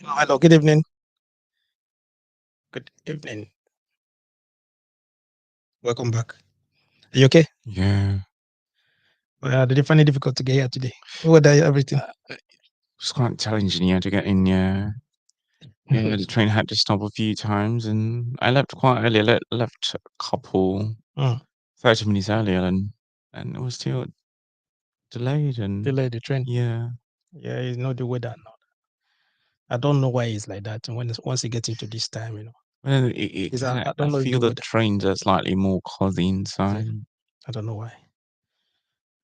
Hello, good evening. Good evening. Welcome back. Are you okay? Yeah, Did you find it difficult to get here today? What are everything? it's quite challenging, yeah, to get in. Yeah, yeah. The train had to stop a few times, and I left quite early. I left a couple Mm, 30 minutes earlier, and it was still delayed. And delay the train. yeah, Yeah, you know the weather now. I don't know why it's like that. Once you get into this time, well, it kind of. I I don't know if feel the the weather trains are slightly more cozy is it. inside. I don't know why.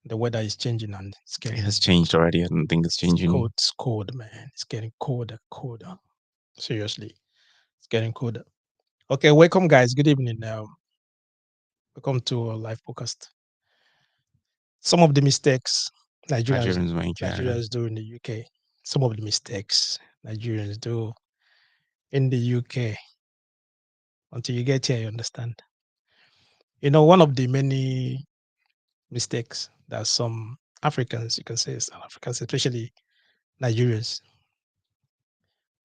The weather is changing and it's It getting has changed already. I don't think it's changing. cold. It's cold, man. It's getting colder, colder. Seriously, it's getting colder. Okay, welcome, guys. Good evening. Welcome to our live podcast. Some of the mistakes Nigerians Nigerians make, yeah. Nigerians do in the UK. Some of the mistakes Nigerians do in the UK. Until you get here, you understand. One of the many mistakes that some Africans, you can say South Africans, especially Nigerians,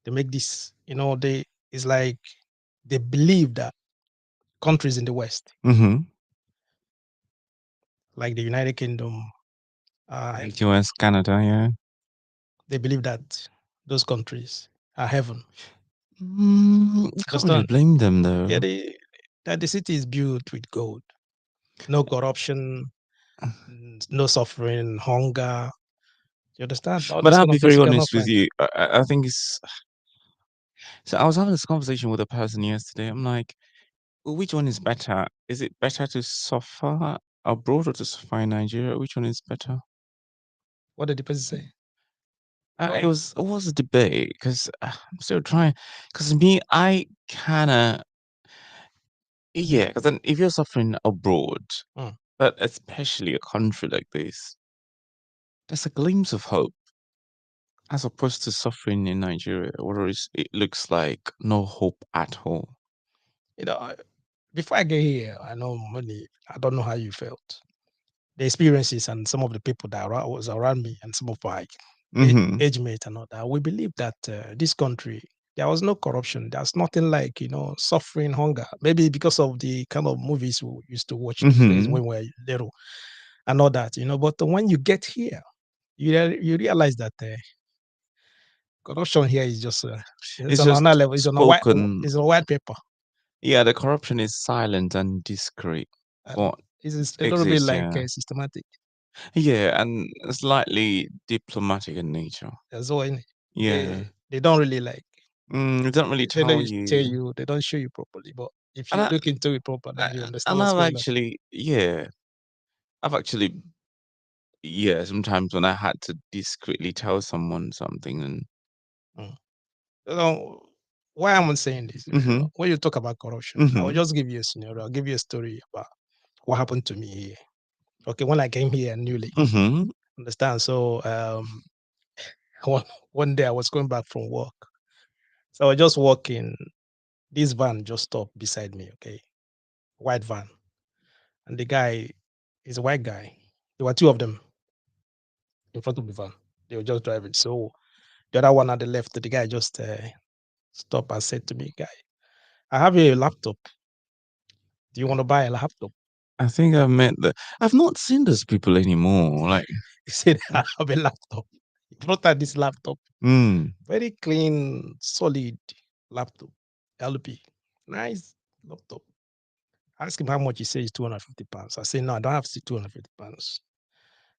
they make this, it's like they believe that countries in the West, Mm-hmm. like the United Kingdom, US, Canada, yeah. they believe that those countries are heaven. I can't really Understand? blame them Yeah, though. that the city is built with gold, no corruption, no suffering, hunger. You understand? All But this I'll kind be of things very you cannot honest with find. you. I think it's so. I was having this conversation with a person yesterday. I'm like, well, which one is better? Is it better to suffer abroad or to suffer in Nigeria? Which one is better? What did the person say? It was a debate because I'm still trying. Because me, I kind of yeah. Because then if you're suffering abroad, Mm. but especially a country like this, there's a glimpse of hope as opposed to suffering in Nigeria, where it looks like no hope at all. You know, I- Before I get here, I know money. I don't know how you felt. The experiences and some of the people that was around me and some of my Mm-hmm. age mates and all that, we believe that this country, there was no corruption. There's nothing like, suffering, hunger. Maybe because of the kind of movies we used to watch those days Mm-hmm. when we were little and all that, But when you get here, you realize that corruption here is just it's It's on just another level. spoken. It's on a white paper. Yeah, the corruption is silent and discreet, Uh, but it's a little bit exists. like Yeah, systematic. yeah, and slightly diplomatic in nature. As well, innit? Yeah, They don't really like it doesn't really they tell don't tell you. you, they don't show you properly. But if And you look into it proper, then you understand and what's I've going on. actually, yeah, I've actually, yeah. Sometimes when I had to discreetly tell someone something, and Mm. You know, why I'm saying this, mm-hmm, when you talk about corruption, I will mm-hmm, just give you a scenario. I'll give you a story about what happened to me here. Okay, when I came here newly, mm-hmm. understand? So one, one day I was going back from work. So I was just walking. This van just stopped beside me, okay? White van. And the guy is a white guy. There were two of them in front of the van. They were just driving. So the other one at the left, the guy just stopped and said to me, "Guy, I have a laptop. Do you want to buy a laptop?" I think I've met the. I've not seen those people anymore. Like, He said, "I have a laptop." He brought out this laptop, mm, very clean, solid laptop, LP, nice laptop. I asked him how much. He says £250. I say, no, I don't have £250.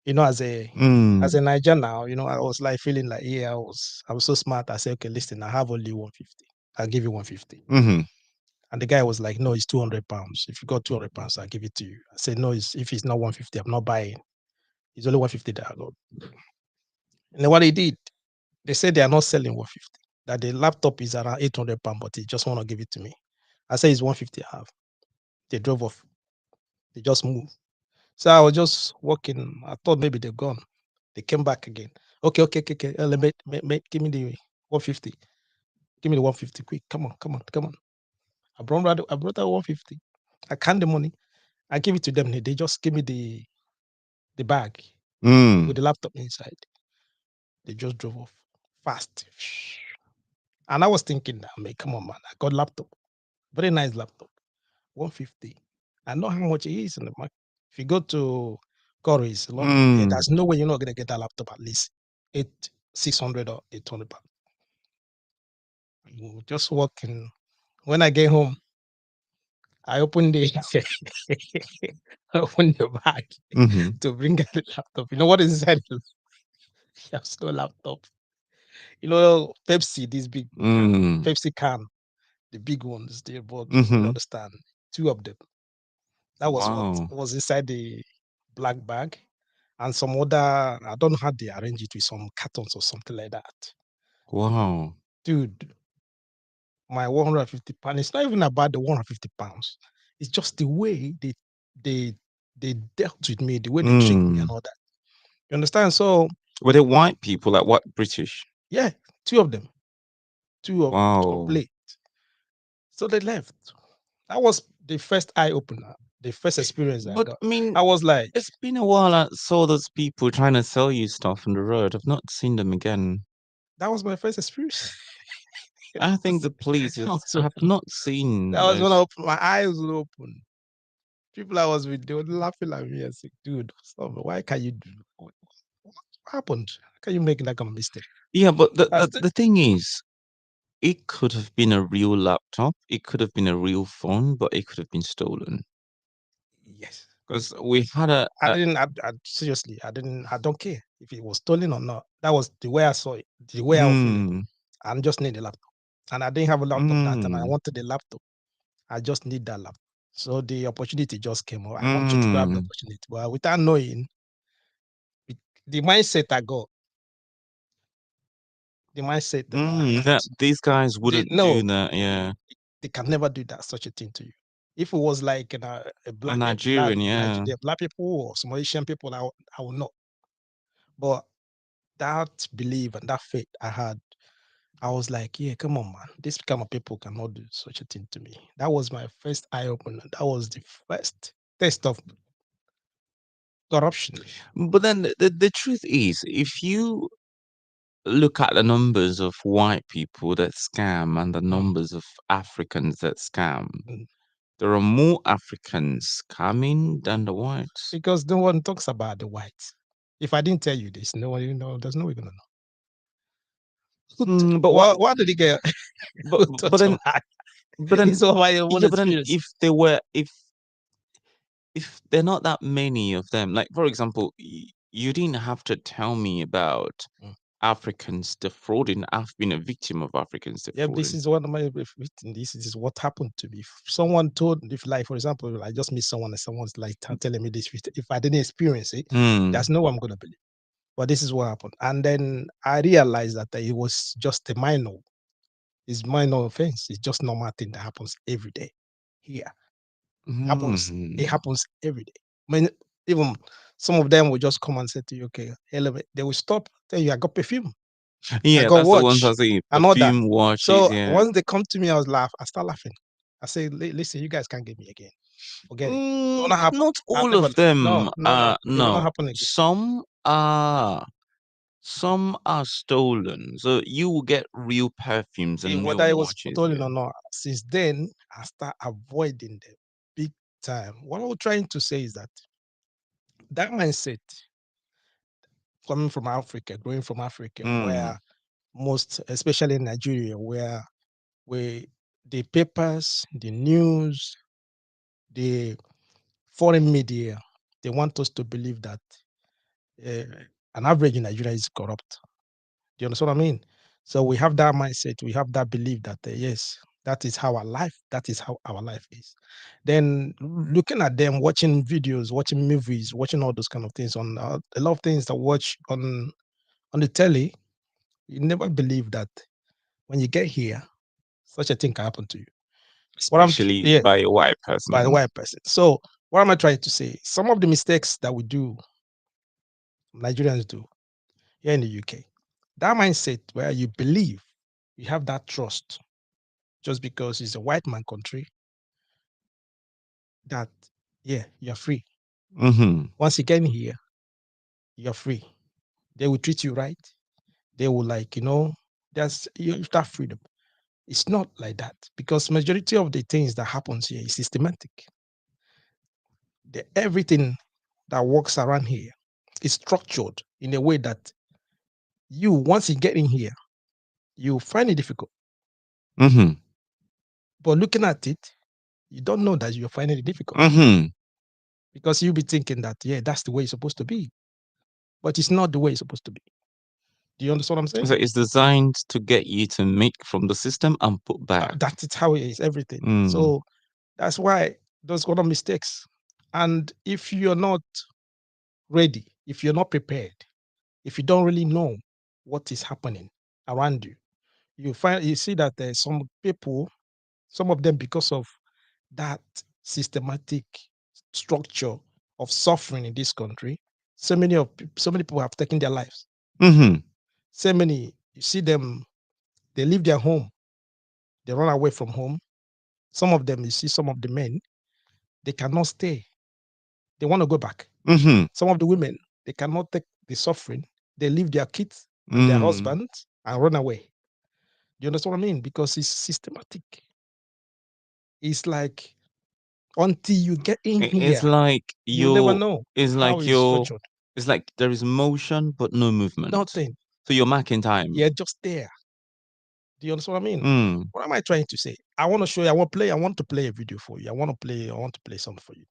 As mm, a Nigerian now, I was like feeling like, yeah, I was so smart. I said, okay, listen, I have only 150. I'll give you 150. mm-hmm, And the guy was like, no, it's £200. If you got £200, I'll give it to you. I said, no, if it's not 150, I'm not buying. It's only 150 that I got. And then what they did, they said they are not selling 150, that the laptop is around £800, but they just want to give it to me. I said, it's 150 I have. They drove off. They just moved. So I was just walking. I thought maybe they're gone. They came back again. Okay. Give me the 150. Give me the 150 quick. Come on. I brought out 150. I canned the money. I give it to them. They just give me the bag mm. with the laptop inside. They just drove off fast. And I was thinking, I mean, come on, man, I got laptop, very nice laptop, 150. I know how much it is in the market. If you go to Corey's, London, Mm. there's no way you're not gonna get that laptop at least 600 or 800 pounds. Just walking. When I get home, I open the I open the bag Mm-hmm. to bring out the laptop. You know what is inside? There's no laptop. You know, Pepsi, this big Mm. Pepsi can, the big ones, they bought, you Mm-hmm. understand, two of them. That was what Wow. was inside the black bag. And some other, I don't know how they arrange it with some cartons or something like that. Wow. Dude, my 150 pounds, it's not even about the 150 pounds. It's just the way they they dealt with me, the way they treat me and Mm. all that. You understand? So Were they white people, like what British? yeah, two of them, two of Wow. complete. So they left. That was the first eye opener, the first experience I But got. I mean, I was like, it's been a while I saw those people trying to sell you stuff on the road. I've not seen them again. that was my first experience. I think that the police was have not seen when I those. opened my eyes were open. People I was with, they were laughing at me and saying, dude, stop, why can't you do what happened? How can you make that kind of mistake? Yeah, but the, I the said, the thing is, it could have been a real laptop. It could have been a real phone, but it could have been stolen. yes. Because we had I didn't seriously, I don't care if it was stolen or not. That was the way I saw it, the way I was feeling. mm, I just need a laptop. And I didn't have a laptop that time. I mm, wanted a laptop. I just need that laptop. So the opportunity just came up. I wanted to grab the mm, opportunity, but without knowing the mindset I got, the mindset that I had, that these guys they wouldn't do no, that. Yeah, they can never do that such a thing to you. If it was like a a black Nigerian. Yeah. Nigeria, black people or some Asian people, I will know. But that belief and that faith I had, I was like, yeah, come on, man. This kind of people cannot do such a thing to me. That was my first eye opener. That was the first test of corruption. But then the truth is, if you look at the numbers of white people that scam and the Mm, numbers of Africans that scam, mm. there are more Africans scamming than the whites. Because no one talks about the whites. If I didn't tell you this, no one, there's no way gonna know. But what? Why did he get But who but touch your then eye? but then It's all my own yeah. But then experience. if they were if they're not that many of them, like for example, you didn't have to tell me about Mm. Africans defrauding. I've been a victim of Africans Yeah, this defrauding. is one of my this is what happened to me. If someone told, if like for example, I just meet someone and someone's like telling me this, if I didn't experience it, Hmm. there's no one I'm gonna believe. But this is what happened. And then I realized that it was just a minor, it's minor offense. It's just normal thing that happens every day here. It Hmm. happens every day. I mean, even some of them will just come and say to you, okay, elevate. They will stop, tell you, I got perfume, I Yeah, got that's the ones I watch, see. and all that. Perfume watches. So Yeah. once they come to me, I start laughing. I say, listen, you guys can't get me again. Forget it. It will not happen. Not I'll all never. of them No, no, no. are It will not no. happen again. Some are stolen. So you will get real perfumes and real Whether it was watches. stolen Yeah. or not, since then I start avoiding them big time. What I'm trying to say is that that mindset coming from Africa, growing from Africa, Mm. where most, especially in Nigeria, where we the papers, the news, the foreign media, they want us to believe that an average Nigerian is corrupt. Do you understand what I mean? So we have that mindset, we have that belief that yes, that is how our life is. Then looking at them, watching videos, watching movies, watching all those kind of things on a lot of things that watch on the telly, you never believe that when you get here, such a thing can happen to you. What I'm Especially yeah, by a white by a person. white person. So what am I trying to say? Some of the mistakes that we do, Nigerians do here in the UK, that mindset where you believe you have that trust just because it's a white man country, that yeah, you're free. Mm-hmm. Once you get in here, you're free. They will treat you right. They will, like, there's you have that freedom. It's not like that because majority of the things that happens here is systematic. Everything that works around here is structured in a way that you, once you get in here, you find it difficult. Mm-hmm. But looking at it, you don't know that you're finding it difficult Mm-hmm. because you'll be thinking that, yeah, that's the way it's supposed to be. But it's not the way it's supposed to be. Do you understand what I'm saying? So it's designed to get you to make from the system and put back. That is how it is, everything. Mm. So that's why those kind of mistakes. And if you're not ready, if you're not prepared, if you don't really know what is happening around you, you see that there's some people, some of them because of that systematic structure of suffering in this country, so many people have taken their lives. Mm-hmm. So many, you see them, they leave their home, they run away from home. Some of them, you see some of the men, they cannot stay. They want to go back. Mm-hmm. Some of the women, they cannot take the suffering. They leave their kids and their Mm. husbands and run away. Do you understand what I mean? Because it's systematic. It's like until you get in It's here, like you'll never know how it's structured. it's like there is motion but no movement. Nothing. So you're marking time. You're just there. Do you understand what I mean? Mm. What am I trying to say? I want to show you. I want to play a video for you. I want to play something for you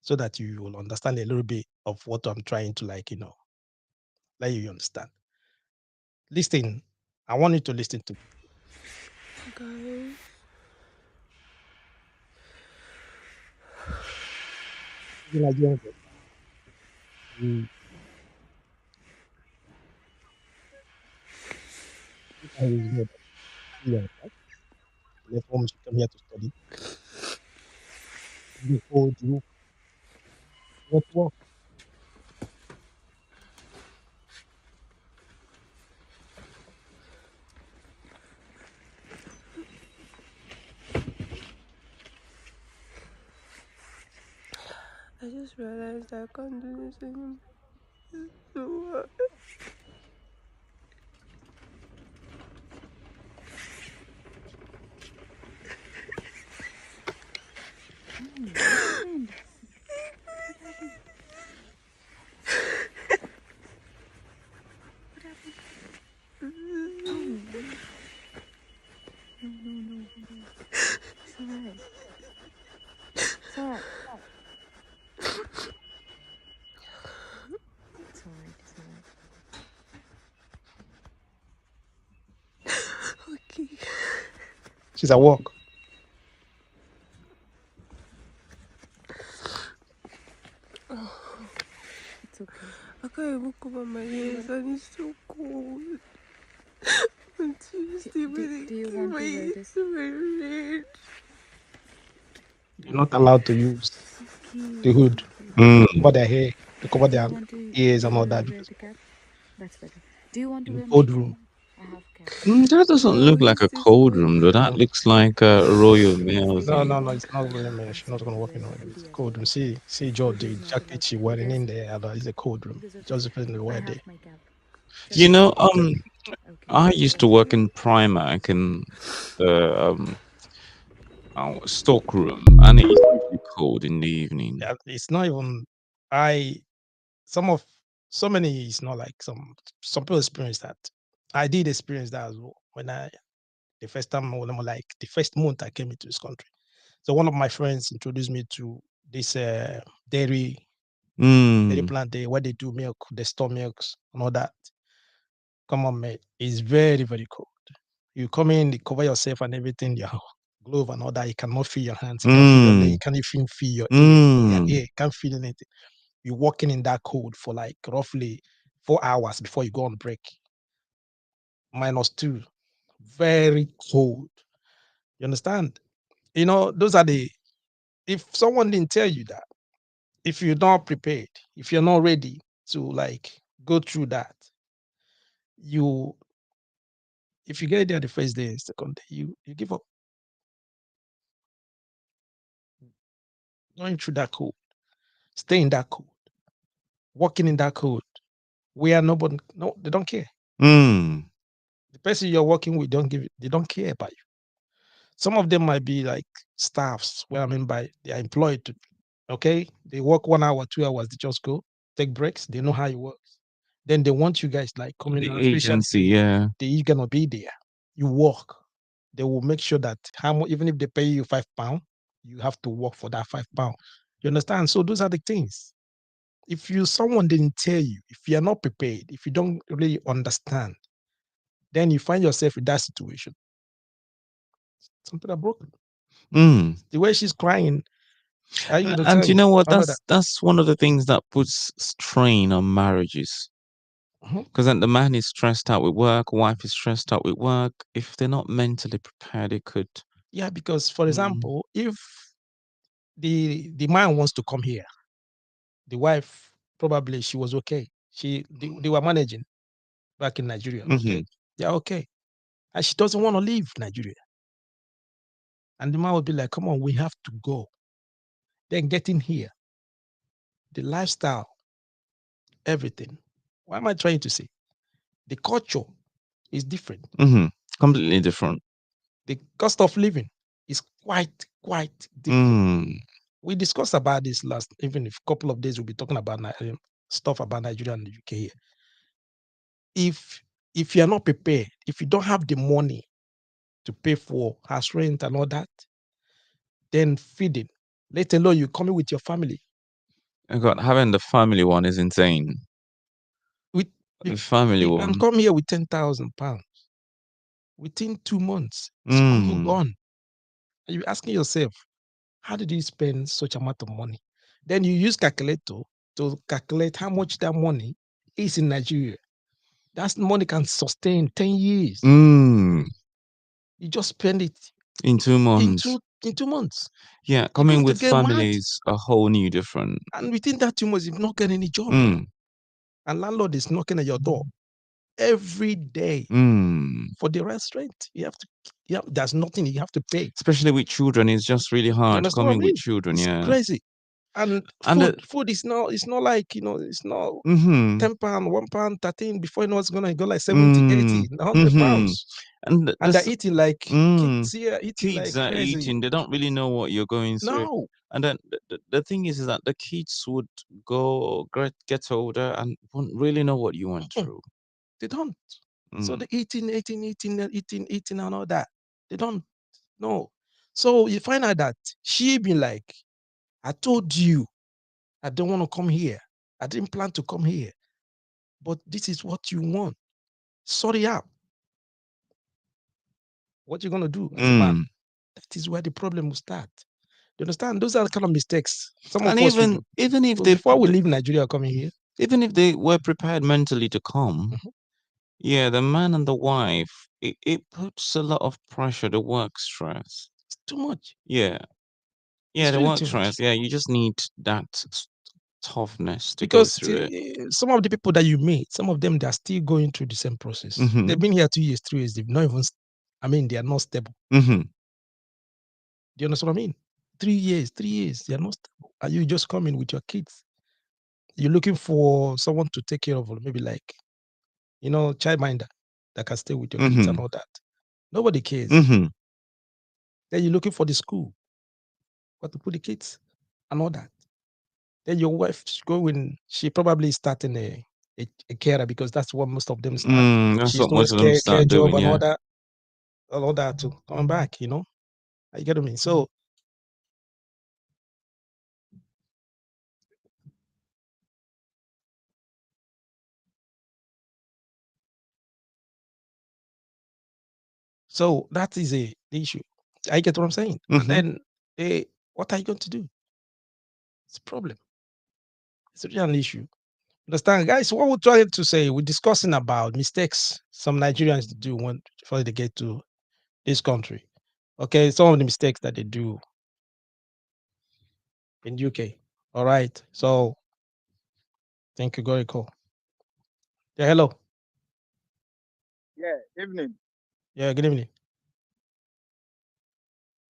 so that you will understand a little bit of what I'm trying to let you understand. Listen. I want you to listen to Guys, the Nigerian girl. Mm, look at his mother. Nigerian, right? Left home, she came here to study. The old you went to work. I just realized I can't do this anymore. So okay. She's at work. I can't even cover my ears and it's so cold. On Tuesday when Do you I want my to wear ears this? were red. You're not allowed to use the Cute. hood Mm. to cover their hair, to cover Do you their want to ears do and you all want that to wear because the cap? That's better. Do you want to in wear my cold cap? room. I have cap. That doesn't No, look like it's a this cold one. room, though. That No, looks like a royal mail It's a no, thing. no, good no. one. It's not really man. She's That's not better. gonna work in There's a a room. It's hoodie a as cold well. room. See, George, Hoodie the is not jacket allowed she wearing because in there, it's a cold room. because of Just depends on I where have they. my cap. You Just know, okay. I So used to what's work yours? in Primark in the stock room, and it used to be cold in the evening. Yeah, it's not even. I some of so many. It's not like some people experience that. I did experience that as well when I the first time when I'm like the first month I came into this country. So one of my friends introduced me to this dairy Mm. plant there where they do milk, they store milks and all that. Come on, mate. It's very, very cold. You come in, you cover yourself and everything, your glove and all that. You cannot feel your hands, you can't feel your leg, you Mm. can't even feel your ear. Your Mm. ear, you can't feel anything. You're walking in that cold for like roughly 4 hours before you go on break. -2. Very cold. You understand? Those are if someone didn't tell you that, if you're not prepared, if you're not ready to like go through that, you if you get there the first day, second day, you give up. Going through that cold, staying that cold, walking in that cold, where nobody, no, they don't care. Mm. The person you're working with don't give, they don't care about you. Some of them might be like staffs, where I mean by they are employed to, okay, they work 1 hour, 2 hours, they just go take breaks, they know how it works. Then they want you guys like coming The out, especially agency, yeah. you're gonna be there. You work. They will make sure that how much, even if they pay you £5, you have to work for that £5. You understand? So those are the things. If someone didn't tell you, if you're not prepared, if you don't really understand, then you find yourself in that situation. Something are broken. Mm. The way she's crying, are you gonna And tell you me? know what? I know that. That's one of the things that puts strain on marriages. Mhm. Because then the man is stressed out with work, wife is stressed out with work. If they're not mentally prepared, it could. Yeah, because for Mm. example, if the man wants to come here, the wife probably she was okay. They were managing back in Nigeria. Okay. Mhm. Yeah, okay. And she doesn't want to leave Nigeria. And the man would be like, come on, we have to go. Then getting here, the lifestyle, everything. What am I trying to say? The culture is different. Mhm. Completely different. The cost of living is quite different. Mm. We discussed about this last, even if a couple of days we'll be talking about stuff about Nigeria and the UK here. If you're not prepared, if you don't have the money to pay for house rent and all that, then feeding, let alone you coming with your family. Oh God, having the family one is insane. With The family you can one. come here with £10,000 within 2 months. It's all gone. And you're asking yourself, how did you spend such amount of money? Then you use calculator to calculate how much that money is in Nigeria. That money can sustain 10 years. Mm. You just spend it In 2 months. in 2 months. Yeah, You're coming going to with get mad. families a whole new different. And within that 2 months, you've not got any job. Mm. And landlord is knocking at your door every day Mm. for the restaurant. There's nothing you have to pay. Especially with children, it's just really You hard understand what I coming with mean? children. It's Yeah. crazy. And And food is not, it's not like, it's not mhm. £10, £1, 13, before you know it's gonna go like 70, Mm. 80, 100 Mhm. pounds. And And they're this eating like mm. kids here, eating Kids like are crazy. eating. They don't really know what you're going through. No, And then the thing is that the kids would get older and won't really know what you went through. they don't. So Mm. they're eating and all that. They don't know. So you find out that she been like, I told you I don't want to come here. I didn't plan to come here. But this is what you want. Sort it out. What you gonna do as a man? Mm. That is where the problem will start. You understand? Those are the kind of mistakes some of And us will do. even if So they before we leave Nigeria coming here, even if they were prepared mentally to come, Mhm. yeah, the man and the wife, it puts a lot of pressure, the work stress. It's too much. Yeah. Yeah, It's the really work too much. stress. Yeah, you just need that toughness to go Because through it. some of the people that you meet, some of them, they are still going through the same process. Mhm. They've been here 2 years, 3 years. They've not even, they are not stable. Mhm. Do you understand what I mean? 3 years, they are not stable. And you just come in with your kids. You're looking for someone to take care of, maybe like, childminder that can stay with your kids and Mhm. all that. Nobody cares. Mhm. Then you're looking for the school, where to put the kids and all that. Then your wife's going, she probably is starting a carer, because that's what most of them start. That's She's what doing most of them care start job doing. and Yeah. all that to come back, You get me? So that is the issue. I get what I'm saying. And Mhm. then what are you going to do? It's a problem. It's really an issue. Understand, guys? What we're trying to say, we're discussing about mistakes some Nigerians do when before they get to this country. Okay, some of the mistakes that they do in UK. All right. So thank you, very cool. Yeah, hello. Yeah, evening. Yeah, good evening.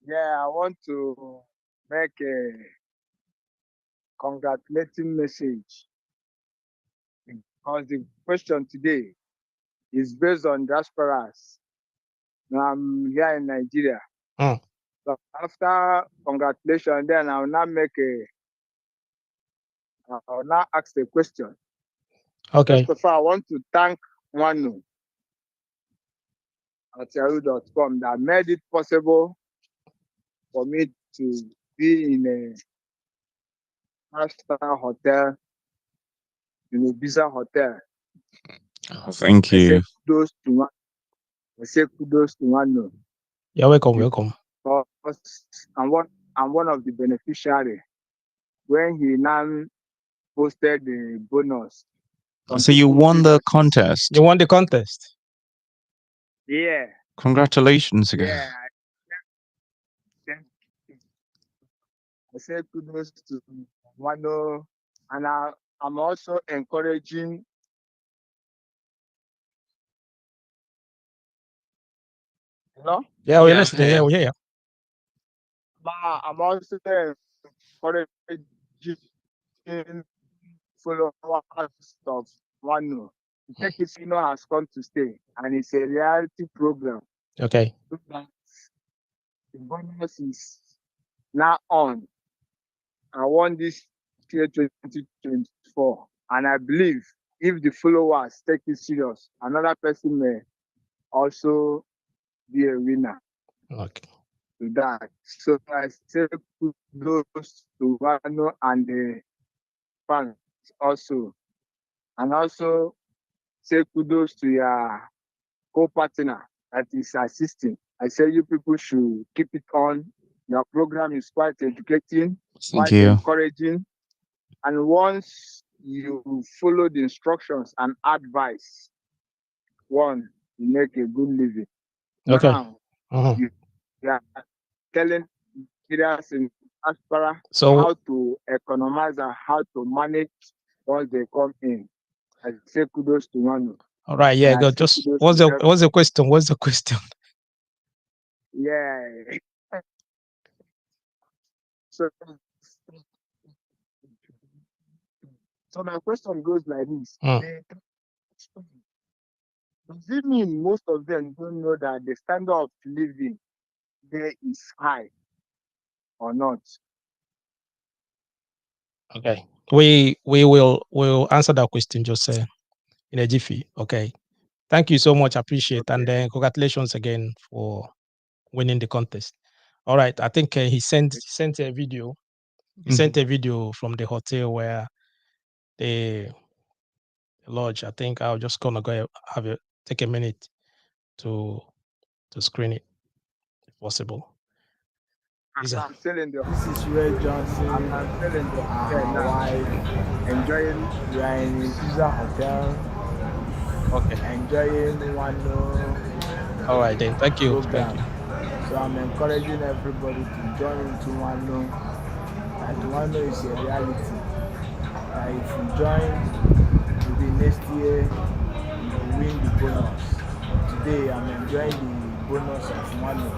Yeah, I want to make a congratulating message because the question today is based on diasporas. Now I'm here in Nigeria. Mm. So after congratulations, then I will now ask a question. Okay. First of all, I want to thank Wanu at yahoo.com that made it possible for me to be in a five-star hotel, in a visa hotel. Oh, thank I say you. kudos to Wanu. You're welcome. Welcome. Because I'm one of the beneficiaries when he now posted the bonus. So you won the contest. You won the contest. Yeah. Congratulations again. Yeah. I say kudos to Wano, and I'm also encouraging. No? Yeah, we're Yeah, listening. Yeah, we hear you. But I'm also encouraging followers of Wano. Take it, has come to stay, and it's a reality program. Okay. So that the bonus is now on. I won this year 2024, and I believe if the followers take it serious, another person may also be a winner Okay. to that. So I say kudos to Wano and the fans also, and also say kudos to your co-partner that is assisting. I say you people should keep it on. Your program is quite educating, Thank quite you. encouraging. And once you follow the instructions and advice, one, you make a good living. Okay. Now, Mhm. you are telling leaders in diaspora So how to economize and how to manage once they come in. I say kudos to Manu. all right, yeah, And I go. say Just kudos what's to the every- what's the question? What's the question? Yeah. So, so my question goes like this. Mm. Does it mean most of them don't know that the standard of living there is high or not? Okay. We'll answer that question just in a jiffy. Okay. Thank you so much. Appreciate, and then congratulations again for winning the contest. All right. I think he sent a video. He sent a video from the hotel where the lodge. I think I'll just gonna go take a minute to screen it if possible. I'm still in the This is Ray Johnson I'm still in the hotel and now, my wife. enjoying. We are in a pizza hotel, Okay. enjoying one All right then. Thank you. program. Thank you. So I'm encouraging everybody to join into Wano. That Wano is a reality. That if you join, maybe next year you will win the bonus. Today I'm enjoying the bonus of Wano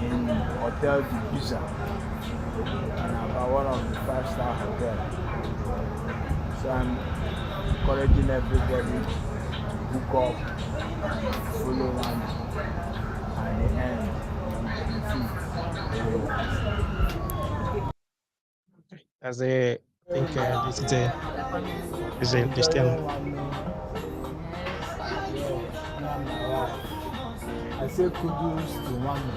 in Hotel Dibuza, and about one of the 5-star hotels. So I'm encouraging everybody to hook up, follow one, and the end, As a, I think this is this thing. I say kudos to Wano.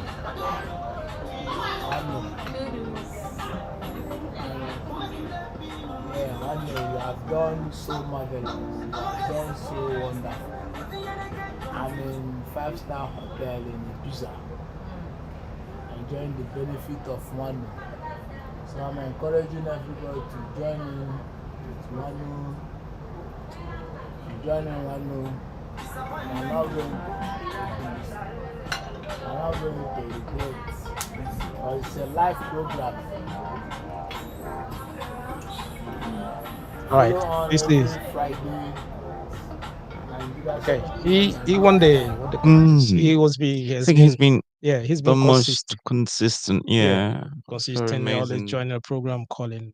Yeah, Wano, you have done so marvelous. You have done so wonderful. I'm in 5-star hotel in Ibiza, enjoying the benefit of Wano. So I'm encouraging everybody to join in with Wano. Join in Wano. I'm not going to regret. Because it's a live program. All right. This is Friday. okay. He won the he was I think he's been he's the been most consistent. Yeah, Very consistent. Always amazing. joining the program, following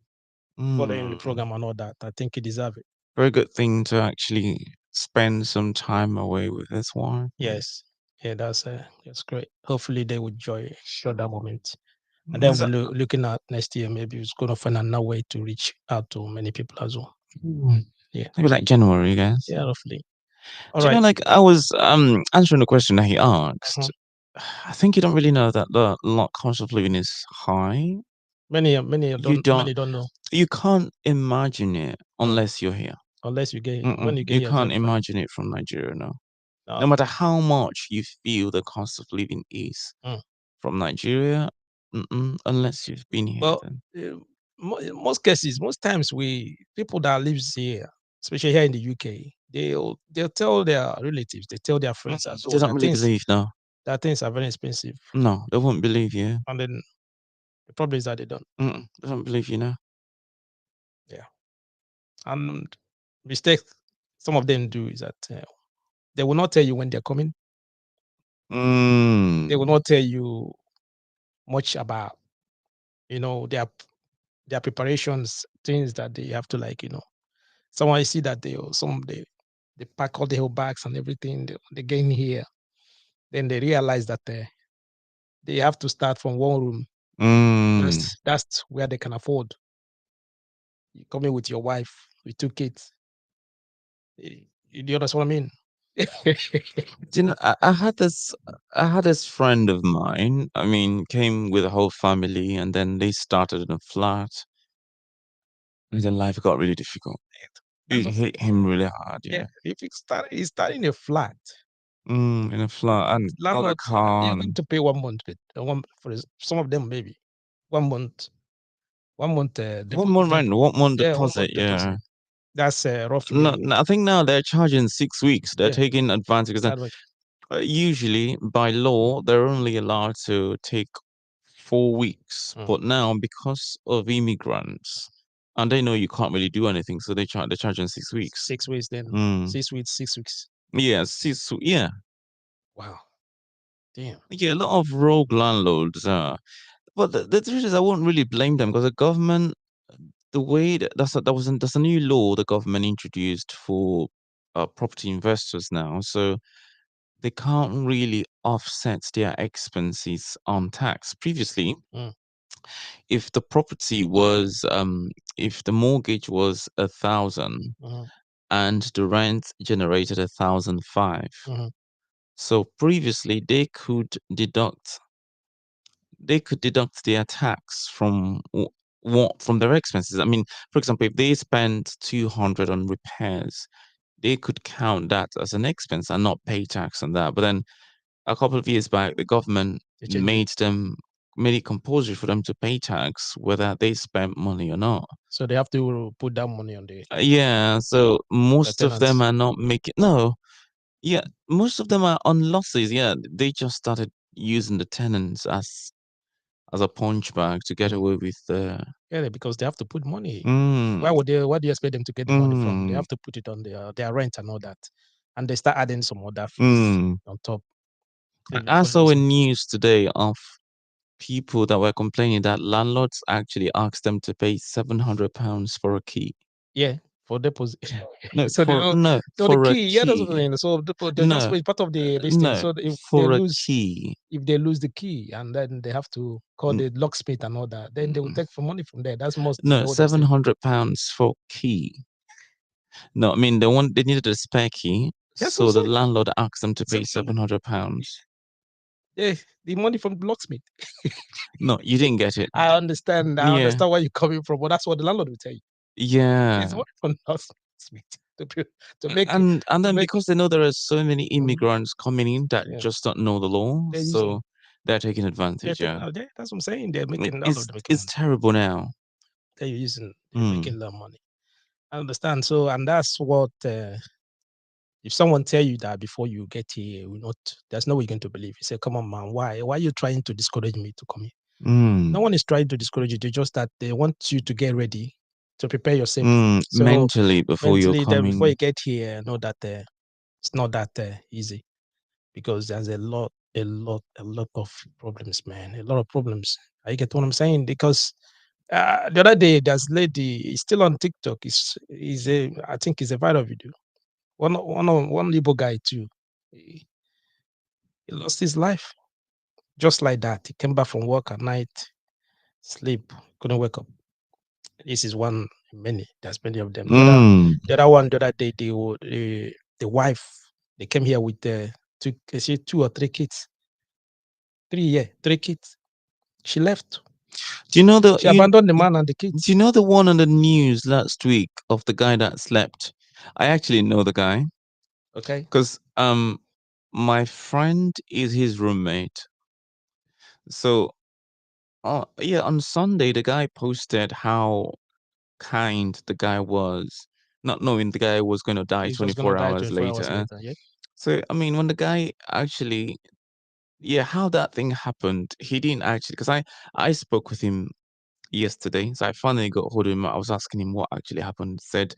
the program and all that. I think he deserves it. Very good thing to actually spend some time away with his wife. Yes. Yeah, that's great. Hopefully they would show that moment. And then So- we're looking at next year, maybe it's going to find another way to reach out to many people as well. Yeah. maybe like January, guys. Yeah, roughly. All Do you know, right. like I was answering the question that he asked. Mhm. I think you don't really know that the cost of living is high. Many You don't know You can't imagine it unless you're here. unless you get when you get You here. can't imagine it from Nigeria now. No. No matter how much you feel the cost of living is Mm. from Nigeria, unless you've been here. Well, Then. most cases, most times people that lives here, especially here in the UK, they'll tell their relatives, they tell their friends as They well don't really believe now. that things are very expensive. No, they won't believe you. And then the problem is that they don't. They don't believe you now. Yeah. And mistakes some of them do is that they will not tell you when they're coming. They will not tell you much about, their preparations, things that they have to Someone I see that they pack all the whole bags and everything. They get in here, then they realize that they have to start from one room. That's where they can afford. You come in with your wife, with 2 kids. You understand what I mean? Do you know, I had this friend of mine. I mean, came with a whole family, and then they started in a flat, and then life got really difficult. It hit him really hard. Yeah. If he's starting a flat, In a flat and not a landlord, car. you're going to pay 1 month some of them maybe 1 month, 1 month. 1 month rent, 1 month 1 month deposit. Yeah. That's roughly. No, I think now they're charging 6 weeks. They're taking advantage because usually by law they're only allowed to take 4 weeks, but now because of immigrants, and they know you can't really do anything, so they're charging 6 weeks. 6 weeks then. 6 weeks, 6 weeks. Yeah, yeah. Wow. Damn. Yeah, a lot of rogue landlords. But the truth is, I won't really blame them because the government, the way that's a new law the government introduced for property investors now, so they can't really offset their expenses on tax. Previously, if the property was if the mortgage was 1,000 and the rent generated 1,005, so previously they could deduct their tax from from their expenses. I mean, for example, if they spent 200 on repairs, they could count that as an expense and not pay tax on that. But then a couple of years back, the government made it compulsory for them to pay tax whether they spent money or not. So they have to put that money on the Yeah, so most of them tenants. are not making yeah, most of them are on losses. Yeah, they just started using the tenants as a punch bag to get away with because they have to put money. Mm. Where do you expect them to get the money from? They have to put it on their rent and all that, and they start adding some other fees on top. I saw a news today of people that were complaining that landlords actually asked them to pay £700 for a key. Yeah, for deposit. No, so for the a key. Yeah, that's what I'm key. saying. So that's part of the listing. No, So if for they a lose, key. if they lose the key, and then they have to call the locksmith and all that, then they will take for money from there. That's most. No, £700 for key. No, I mean they needed a spare key, so the landlord asked them to pay £700. Yeah, the money from the locksmith. No, you didn't get it. I understand. I understand where you're coming from, but that's what the landlord will tell you. Yeah. It's money from the locksmith to make and then because they know there are so many immigrants coming in that just don't know the law, so they're taking advantage. That's what I'm saying. They're making it's terrible now. They're making that money. I understand. So, and that's what if someone tell you that before you get here, there's no way you're going to believe. You say, "Come on, man, why are you trying to discourage me to come here?" No one is trying to discourage you. They just that they want you to get ready to prepare yourself so mentally before you're coming. Before you get here, know that it's not that easy, because there's a lot of problems, man. A lot of problems. I get what I'm saying, because the other day there's a lady, is still on TikTok. I think it's a viral video. One Igbo guy too. He He lost his life. Just like that. He came back from work at night, sleep, couldn't wake up. This is one many. There's many of them. The other one, the other day, the wife, they came here with two or three kids. Three kids. She left. Do you know She abandoned the man and the kids. Do you know the one on the news last week of the guy that slept? I actually know the guy. Okay. Because my friend is his roommate. So yeah, on Sunday the guy posted how kind the guy was, not knowing the guy was going to die He's just 24 gonna die hours 24 later. hours later. Yeah. So I mean, when the guy actually, yeah, how that thing happened, he didn't actually, because I spoke with him yesterday, so I finally got hold of him. I was asking him what actually happened. Said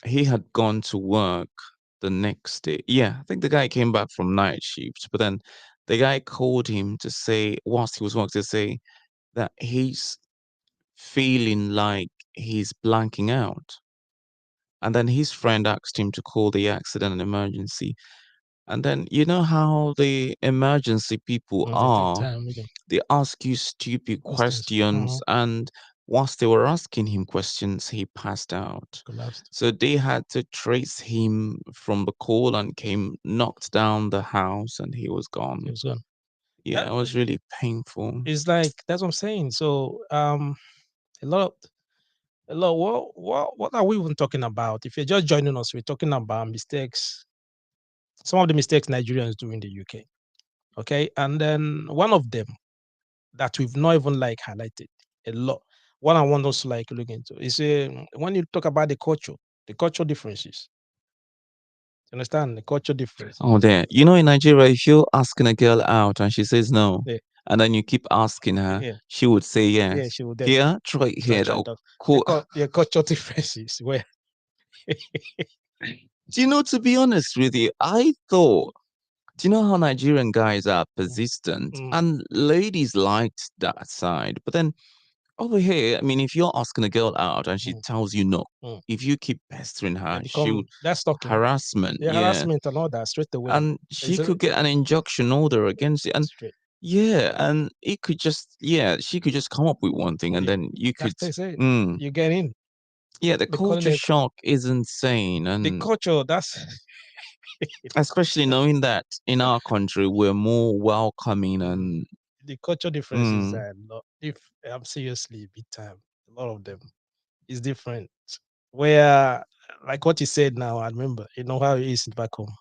he had gone to work the next day. Yeah, I think the guy came back from night shift, but then the guy called him to say, whilst he was working, to say that he's feeling like he's blanking out. And then his friend asked him to call the accident and emergency. And then you know how the emergency people They take are. time. They ask you stupid questions, Uh-huh. and whilst they were asking him questions, he passed out. Collapsed. So they had to trace him from the call and knocked down the house, and he was gone. He was gone. Yeah, it was really painful. It's like, that's what I'm saying. So a lot. What are we even talking about? If you're just joining us, we're talking about mistakes. Some of the mistakes Nigerians do in the UK. Okay, and then one of them that we've not even like highlighted a lot. What I want us to like look into is when you talk about the cultural differences. You understand the cultural difference? Oh, there. You know, in Nigeria, if you're asking a girl out and she says no, Yeah. and then you keep asking her, Yeah. she would say yes. Yeah, she would then Here, try here. Cool. The cultural differences where Do you know, to be honest with you, I thought, do you know how Nigerian guys are persistent and ladies liked that side? But then over here, I mean, if you're asking a girl out and she tells you no, if you keep pestering her, that's stalking. Harassment. Yeah, harassment and all that straight away. And she could get an injunction order against it. And yeah, and it could just, she could just come up with one thing and then you could, you get in. Yeah, the culture shock is insane. And the culture, that's especially knowing that in our country we're more welcoming and the culture differences are not, if I'm seriously big time, a lot of them is different. Where, like what you said now, I remember, you know how it is back home.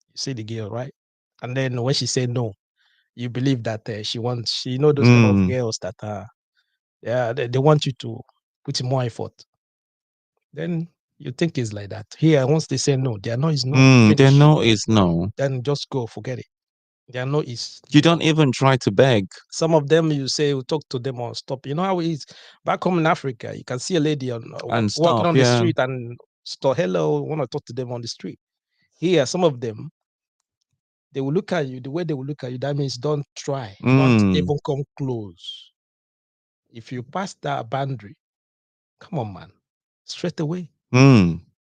You see the girl, right? And then when she said no, you believe that she know those kind of girls that are, they want you to put in more effort. Then you think it's like that. Here, once they say no, their no is no. Their no is no. Then just go, forget it. Their no is. You don't even try to beg. Some of them, you say, you talk to them or stop. You know how it is back home in Africa. You can see a lady walking on the street and stop. Hello, want to talk to them on the street. Here, some of them, they will look at you the way they will look at you. That means don't try, don't even come close. If you pass that boundary, come on, man, straight away.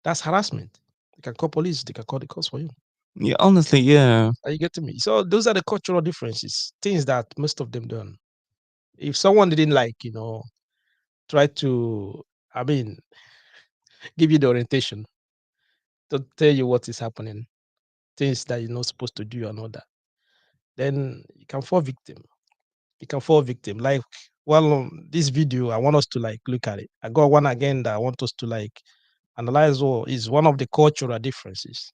That's harassment. They can call police. They can call the cops for you. Yeah, honestly, yeah. Are you getting me? So those are the cultural differences, things that most of them don't. If someone didn't try to, give you the orientation to tell you what is happening, things that you're not supposed to do and all that, then you can fall victim. You can fall victim. Like, well, this video, I want us to look at it. I got one again that I want us to analyze is one of the cultural differences.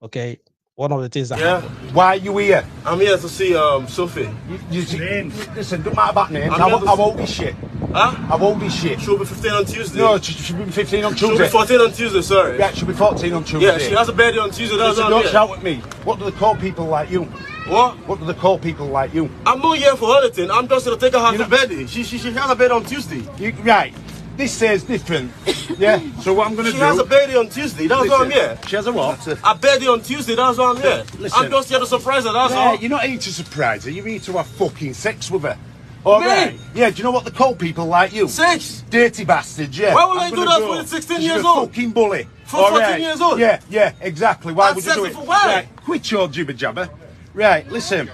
Okay. One of the things that happened. Why are you here? I'm here to see Sophie. Listen, don't matter about names. How old is she? Huh? How old is she? She'll be 15 on Tuesday. No, she'll be 15 on Tuesday. She'll be 14 on Tuesday, sorry. Yeah, she'll be 14 on Tuesday. Yeah, she has a birthday on Tuesday. That's Listen, don't shout at me. What do they call people like you? What? What do they call people like you? I'm not here for anything. I'm just going to take her out for birthday. She has a birthday on Tuesday. Right. This says different. Yeah. So what I'm going to do? She has a birthday on Tuesday. That's why I'm here. She has a what? A birthday on Tuesday. That's why I'm here. Listen, I'm just here to surprise her. That's all. You're not here to surprise her. You're here to have fucking sex with her. All right. Yeah. Do you know what they call people like you? Sex. Dirty bastards. Yeah. Why would I do that for 16 years old? Fucking bully. For 14 years old. Yeah. Exactly. Why would you do it? Why? Right. Quit your jibber jabber. Right, listen.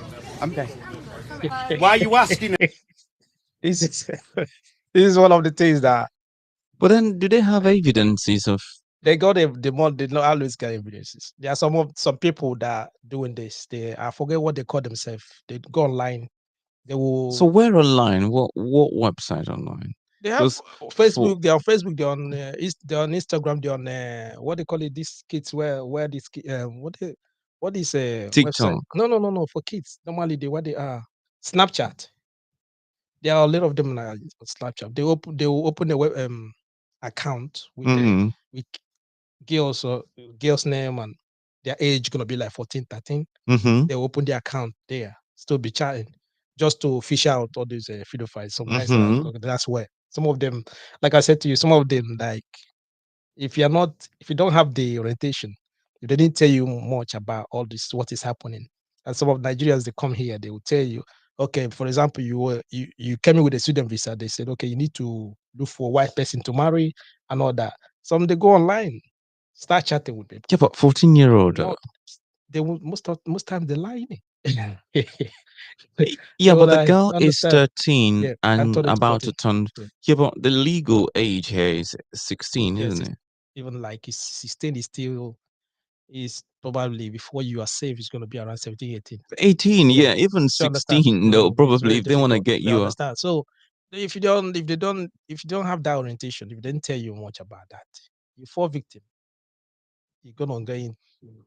Why are you asking? this is this is one of the things that But then, do they have evidences of? they got the more they not always get evidences. There are some people that are doing this. I forget what they call themselves. They go online. They will. So where online? What website online? They have For Facebook. They're on Facebook. They're on. They're on Instagram. They're on. What they call it? These kids where this what is a website? TikTok. No. For kids, normally what they are Snapchat. There are a lot of them now on Snapchat. They will open a web account with Mhm. with girls or girls name and their age gonna be like 14, 13. Mhm. They open their account there, still be chatting, just to fish out all these pedophiles. Some guys are Mhm. that's where some of them, like I said to you, some of them like if you don't have the orientation, if they didn't tell you much about all this, what is happening. And some of Nigerians they come here, they will tell you, okay, for example, you came in with a student visa, they said, okay, you need to look for a white person to marry and all that. Some they go online, start chatting with people. Yeah, but 14-year-old. No, they will most times they lie. Yeah, but the Like, girl is understand? 13 Yeah, and and turning to about 14. to turn. Yeah. Yeah, but the legal age here is 16, Yes, isn't it? even like it's 16 is probably before you are safe, it's going to be around 17, 18. 18, Yeah. yeah, even So understand? 16, though, It's probably very if they want to difficult. get You you. understand? So if you don't have that orientation, if they didn't tell you much about that, you fall victim. You're gonna get in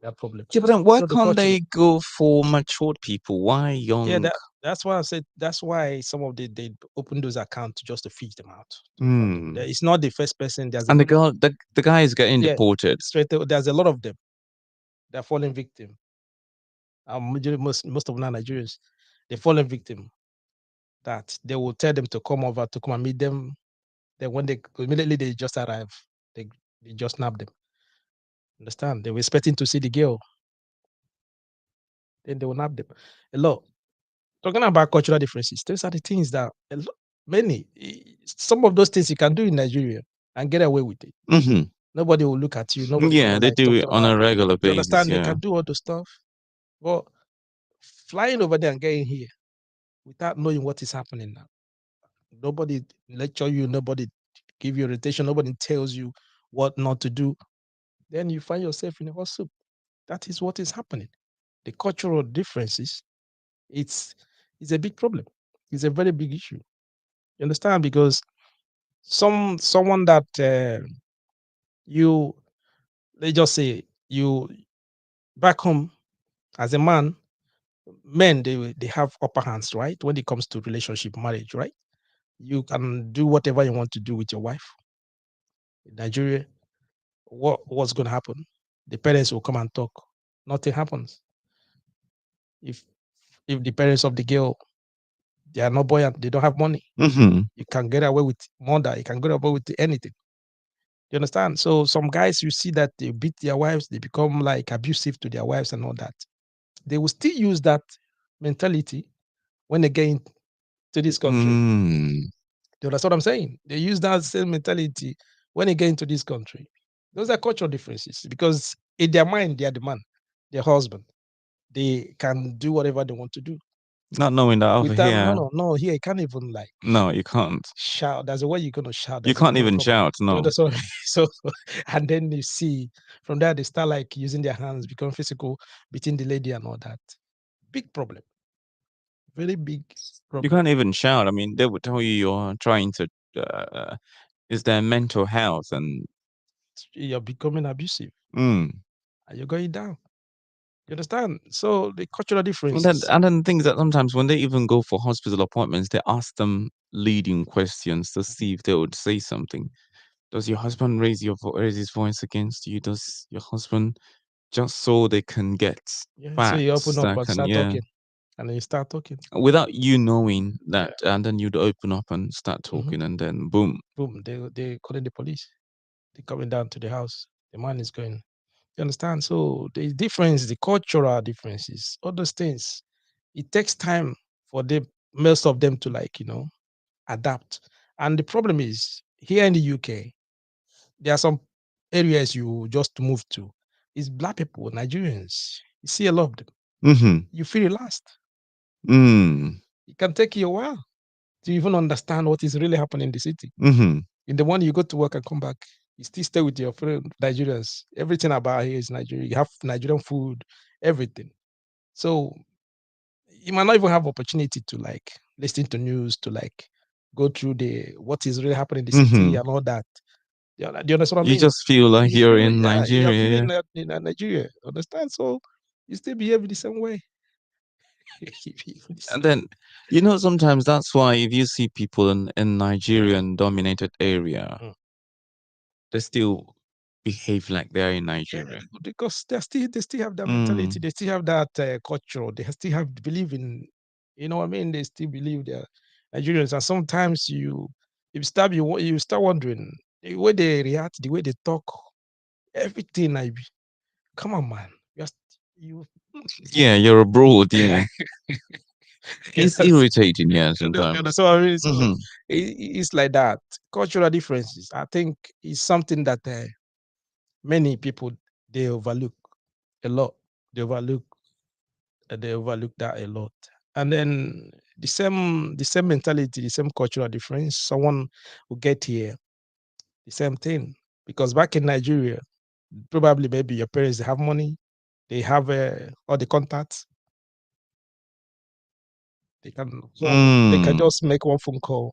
that problem. Yeah, but then why So the can't culture, they go for matured people? Why yeah, young? that's why I said that's why some of they open those accounts just to fish them out. Hmm. It's not the first person. There's a And lot of the guy is getting yeah, deported. straight away, there's a lot of them that are falling victim. Most of them are Nigerians, they fallen victim that they will tell them to come over to come and meet them. Then when they immediately they just arrive, they just nab them. Understand? They were expecting to see the girl, then they will nab them. A lot. Talking about cultural differences, those are the things that some of those things you can do in Nigeria and get away with it. Hmm. Nobody will look at you. Nobody Yeah, will they like do talk it on about. a regular You basis. understand? They Yeah. can do all the stuff. But flying over there and getting here without knowing what is happening now, nobody lecture you. Nobody give you orientation. Nobody tells you what not to do. Then you find yourself in a hot soup. That is what is happening. The cultural differences. It's a big problem. It's a very big issue. You understand? Because someone that you let's just say you back home as a man, men they have upper hands, right? When it comes to relationship, marriage, right? You can do whatever you want to do with your wife. In Nigeria, what's going to happen? The parents will come and talk. Nothing happens. If the parents of the girl they are not buoyant, they don't have money. Hmm. You can get away with murder. You can get away with anything. You understand? So some guys you see that they beat their wives, they become like abusive to their wives and all that. They will still use that mentality when they get into this country. Mm. You understand what I'm saying? They use that same mentality when they get into this country. Those are cultural differences because in their mind, they are the man, their husband. They can do whatever they want to do. Not knowing that over With them, here, no, here you can't even like no, you can't. shout. There's a way you're gonna shout. You There's can't even a even problem. shout. You No. understand? What I mean? So, and then you see from there they start like using their hands, become physical, beating the lady and all that. Big problem. Very big You problem. can't even shout. I mean, they would tell you you're trying to. Is their mental health and You're becoming abusive mm. and you're going down. You understand? So the cultural And differences. then the things that sometimes when they even go for hospital appointments, they ask them leading questions to see if they would say something. Does your husband raise his voice against you? Does your husband just so they can get Yeah. So you facts open up that and can start talking. And then you start talking. without you knowing Yeah. that, and then you'd open up and start talking, and then boom. Boom. They calling the police. They're coming down to the house. The man is going. You understand? So the difference, the cultural differences, all those things, it takes time for most of them to like, adapt. And the problem is here in the UK, there are some areas you just move to. It's black people, Nigerians. You see a lot of them. you feel relaxed. Mm. It can take you a while to even understand what is really happening in the city. In the morning, you go to work and come back, you still stay with your friend Nigerians. Everything about here is Nigeria. You have Nigerian food, everything. So you might not even have opportunity to like listen to news, to like go through the what is really happening in the city and all that. Do you understand what I You mean? just feel like You you're feel, in yeah, you're Nigeria. feeling in Nigeria. Understand? So you still behave the same way. And then, sometimes that's why if you see people in Nigerian dominated area, Mm. they still behave like they're in Nigeria. Because they still have that mentality. They still have that culture. They still have believe in, you know what I mean. They still believe they're Nigerians. And sometimes you start wondering the way they react, the way they talk, everything. Come on, man. You. Yeah, you're abroad. Yeah, it's Yes. irritating. Yeah, You sometimes. understand what I mean? So it's like that. Cultural differences, I think, is something that many people they overlook a lot. They overlook that a lot. And then the same mentality, the same cultural difference. Someone who get here, the same thing. Because back in Nigeria, probably maybe your parents they have money, they have all the contacts. They can just make one phone call.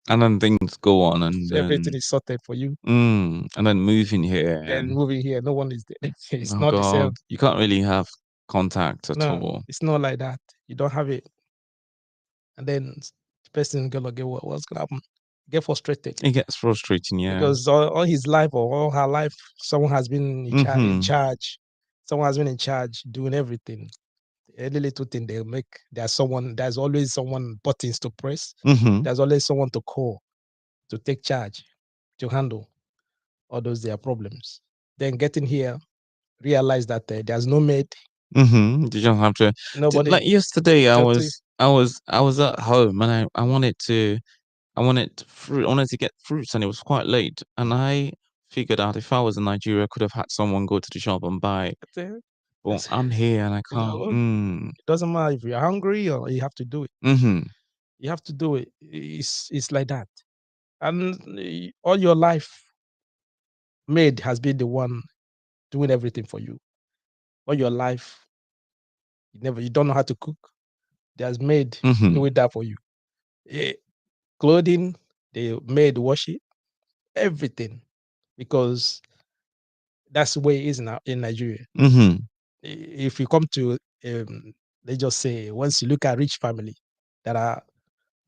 And then things go on, and Everything then is sorted for you. and then moving here, Then and moving here, no one is there. It's oh not the same. God, you can't really have contact at No, all. it's not like that. You don't have it. And then the person gonna get what's gonna happen? Get frustrated It gets frustrating, yeah. because all his life or all her life, someone has been in charge. Someone has been in charge doing everything. Any little thing they make, there's always someone buttons to press. There's always someone to call, to take charge, to handle all those their problems. Then getting here, realize that there's no maid. You don't have to. Nobody. Like yesterday, I talk to you. was at home, and I wanted fruit. I wanted to get fruits, and it was quite late. And I figured out if I was in Nigeria, I could have had someone go to the shop and buy. But That's- I'm here and I you know, can't. It doesn't matter if you're hungry or you have to do it. You have to do it. It's like that. And all your life, maid has been the one doing everything for you. All your life, you don't know how to cook. There's maid doing that for you. Clothing, the maid wash it, everything, because that's the way it is in Nigeria. If you come to, let's just say, once you look at rich family, there are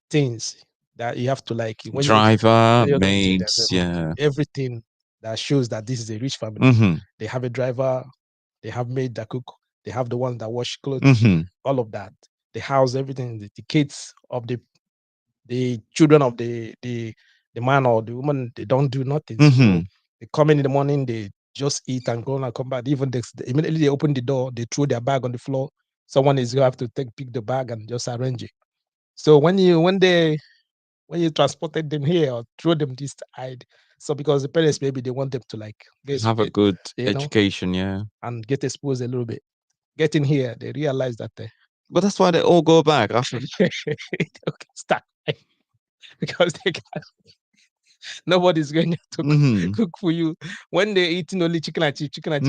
things that you have to like Driver, when maids, yeah. everything that shows that this is a rich family. They have a driver, they have maid that cook, they have the one that wash clothes, all of that. The house, everything, the kids of the children of the man or the woman, they don't do nothing. So they come in the morning, they just eat and go and come back. Even immediately they open the door, they throw their bag on the floor. Someone is going to have to pick the bag and just arrange it. So when you transported them here or throw them this side, so because the parents maybe they want them to like Have a good education, yeah, and get exposed a little bit. Getting here, they realize that but that's why they all go back after. Start because nobody's going to cook for you when they're eating only chicken and chips, chicken and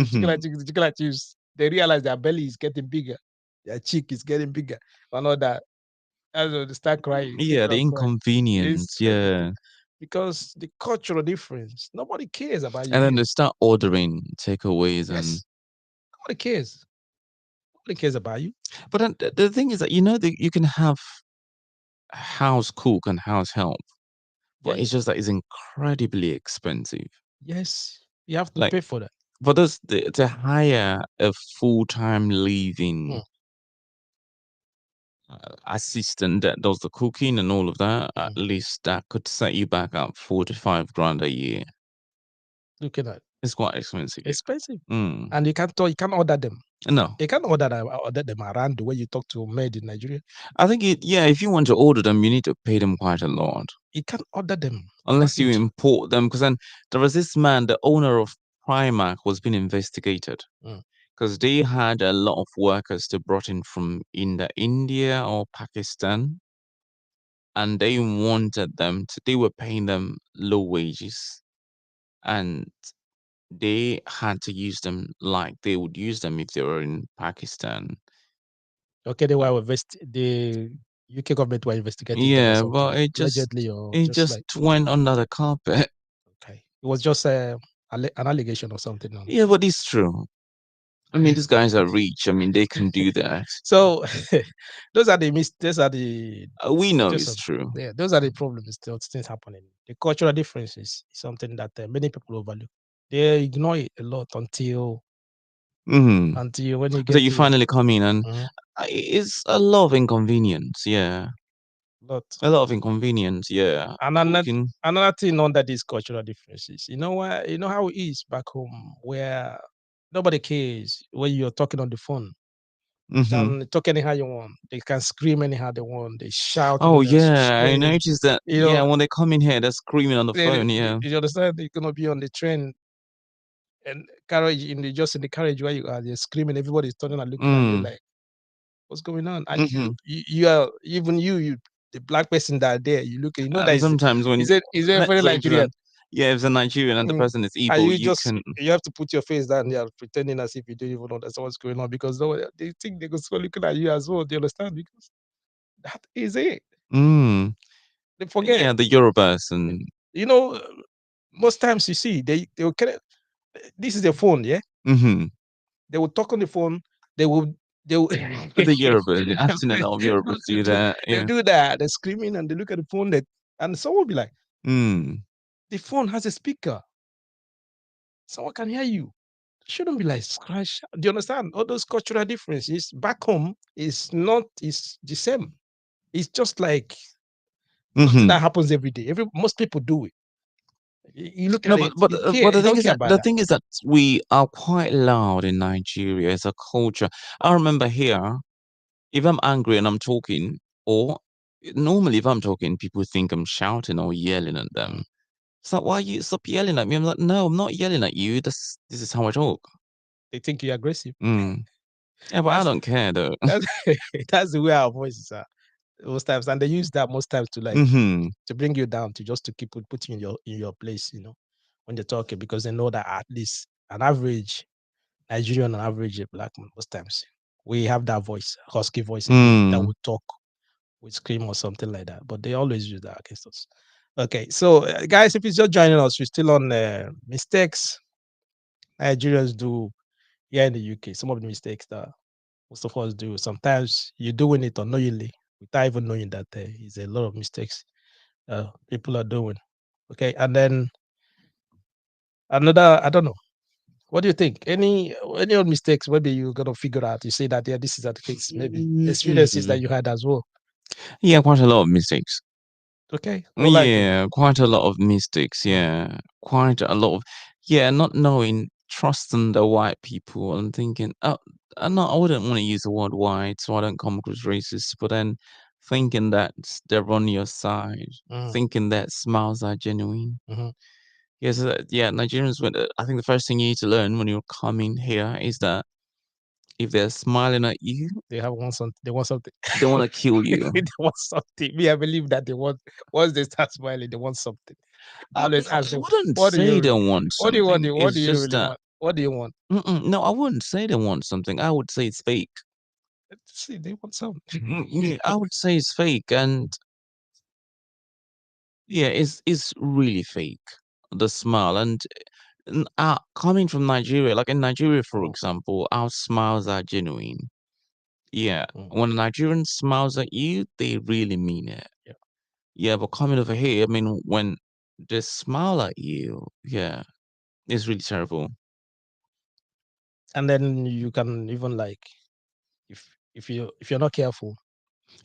chips. They realize their belly is getting bigger, their cheek is getting bigger, and all that. As they start crying. Yeah, the inconvenience, yeah. Because the cultural difference, nobody cares about you. And then they start ordering takeaways and nobody cares. Nobody cares about you. But then the thing is that that you can have house cook and house help, but it's just that it's incredibly expensive. Yes, you have to pay for that. For this to hire a full-time living assistant that does the cooking and all of that, at least that could set you back up 45 grand a year. Look at that. It's quite expensive. Expensive. And you can't order them. No. You can't order them around the way you talk to maid in Nigeria. I think if you want to order them, you need to pay them quite a lot. You can't order them. Unless you import them, because then there was this man, the owner of Primark, was being investigated because they had a lot of workers they brought in from India or Pakistan, and they wanted them to. They were paying them low wages, and they had to use them like they would use them if they were in Pakistan. Okay, they were the UK government were investigating them or Yeah, something, but allegedly, or it just just like went under the carpet. okay, it was just an allegation or something. Yeah, but it's true. I mean, these guys are rich. I mean, they can do that. So those are the those are the We know just it's true. yeah, those are the problems. Those things happening. The cultural differences is something that many people overlook. They ignore it a lot until Hmm. when you So get you to finally come in, and Mhm. it's a lot of inconvenience. Yeah, lot. a lot of inconvenience. Yeah, And cooking. another thing under these cultural differences, you know why? You know how it is back home where nobody cares when you're talking on the phone. You Hmm. can talk anyhow you want. They can scream anyhow they want. They shout, Oh they're yeah, I screaming. noticed that. You Yeah, know, when they come in here, they're screaming on the phone. Yeah. you understand? They're gonna be on the train and carriage just in the carriage where you are. They're screaming. Everybody's turning and looking at you Mm. like, "What's going on?" And Hmm. you are even you the black person that are there. You look, you know that And sometimes when is it let's very say if Nigerian? yeah, if it's a Nigerian and the Mm. person is And evil, you you just can. you have to put your face down there pretending as if you don't even understand what's going on because they think they're going looking at you as well. Do you understand? Because that is it. Mm. They forget. Yeah, the Yorubas and. You know, most times you see they will carry, this is their phone, yeah. Hmm. They will talk on the phone. They will they will The Yorubas. I've seen a lot of Yorubas do that. they Yeah. do that. They're screaming and they look at the phone. And someone will be like, Mm. the phone has a speaker. Someone can hear you. Shouldn't be like scratch. Do you understand? All those cultural differences back home is not is the same. It's just like something Hmm. that happens every day. Most people do it. You look No, at but it, you care, but you don't care about the that. thing is that we are quite loud in Nigeria as a culture. I remember here, if I'm angry and I'm talking, or normally if I'm talking, people think I'm shouting or yelling at them. Mm. It's like, why you stop yelling at me? I'm like, no, I'm not yelling at you. This is how I talk. They think you're aggressive. Mm. Yeah, but I That's don't care though. that's that's the way our voices are most times, and they use that most times to like Hmm. to bring you down, to just to keep putting in your place, when they're talking, because they know that at least an average Nigerian, an average black man, most times we have that voice, husky voice in me that Mm. would talk, would scream or something like that. But they always use that against us. Okay, so guys, if it's just joining us, we're still on mistakes Nigerians do here in the UK. Some of the mistakes that most of us do. Sometimes you're doing it unknowingly without even knowing that there is a lot of mistakes people are doing. Okay, and then another, I don't know. What do you think? Any old mistakes? Maybe you're gonna figure out. You say that yeah, this is the case. Maybe experiences that Mhm. you had as well. Yeah, quite a lot of mistakes. Okay, or like Yeah, quite a lot of mistakes. mm, Yeah, quite a lot of. Yeah, not knowing, trusting the white people and thinking, oh, no, I wouldn't want to use the word white, so I don't come across racist. But then thinking that they're on your side, mm, thinking that smiles are genuine. mhm. Yes, yeah, Nigerians. I think the first thing you need to learn when you're coming here is that if they're smiling at you, They have want something. They want something. they want to kill you. They want something. Me, I believe that they want. Once they start smiling, they want something. I always ask I them, wouldn't "What do say they you? want What do you want? something. What do It's you just really that. want? What do you want?" No, I wouldn't say they want something. I would say it's fake. See, they want something. Yeah, I would say it's fake, and yeah, it's really fake. The smile and coming from Nigeria, like in Nigeria, for Mm, example, our smiles are genuine. Yeah, mm, when a Nigerian smiles at you, they really mean it. yeah. Yeah, but coming over here, I mean, when they smile at you, yeah, it's really terrible. And then you can even like, if you're not careful,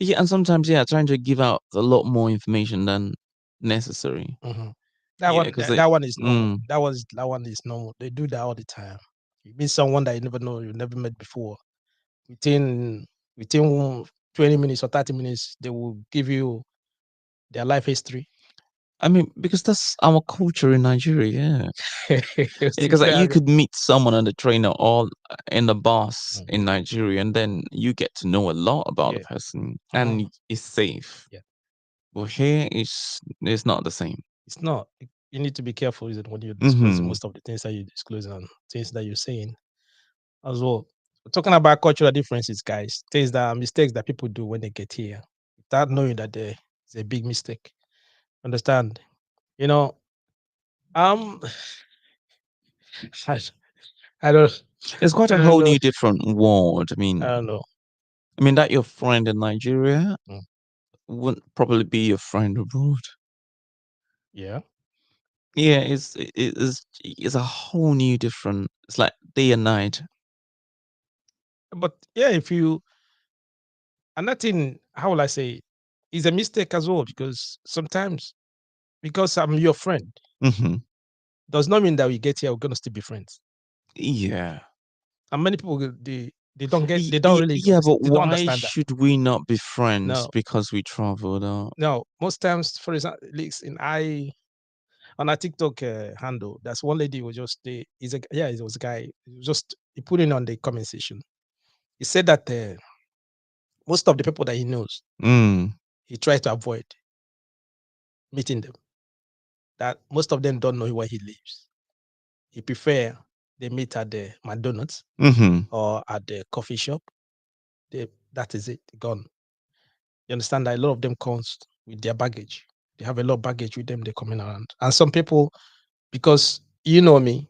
Yeah, and sometimes, yeah, trying to give out a lot more information than necessary. mhm. Yeah, because they, that one is normal. mm, That one is normal. They do that all the time. You meet someone that you never know, you never met before. Within within 20 minutes or 30 minutes, they will give you their life history. I mean, because that's our culture in Nigeria. Yeah. It's Because like, you very- could meet someone on the train or in the bus Mm. in Nigeria, and then you get to know a lot about the Yeah. person, Mhm. and it's safe. Yeah. But here, it's not the same. It's not. You need to be careful with it when you disclose Mhm. most of the things that you disclose and things that you're saying as well. We're talking about cultural differences, guys. Things that mistakes that people do when they get here without knowing that it's a big mistake. Understand? You know, um, I, I don't, It's quite I a don't whole know. new different world. I don't know. That your friend in Nigeria Mm. wouldn't probably be your friend abroad. Yeah, Yeah, it's a whole new different. It's like day and night. but yeah, if you and nothing, how will I say, is a mistake as well because sometimes because I'm your friend Hmm. does not mean that we get here we're gonna still be friends. Yeah. And many people they don't get they don't really Yeah, but they don't why understand that. should we not be friends No, because we traveled out? no. Most times, for example, leaks in I on a TikTok handle, that's one lady was just he's a yeah, it was a guy. He was just he put in on the comment section. He said that most of the people that he knows, Mm. he tries to avoid meeting them. That most of them don't know where he lives. He prefer they meet at the McDonald's Hmm. or at the coffee shop. That is it, gone. You understand that a lot of them comes with their baggage. They have a lot of baggage with them. They're coming around, and some people, because you know me,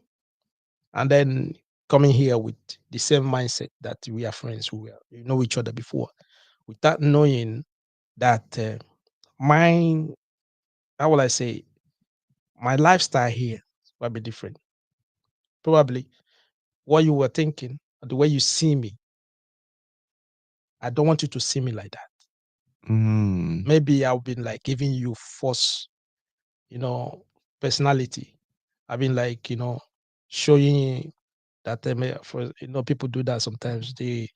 and then coming here with the same mindset that we are friends, we know each other before, without knowing that my, how will I say, my lifestyle here will be different. Probably what you were thinking, the way you see me, I don't want you to see me like that. Mm. Maybe I've been like giving you false, you know, personality. I've been like, showing that for people do that sometimes. They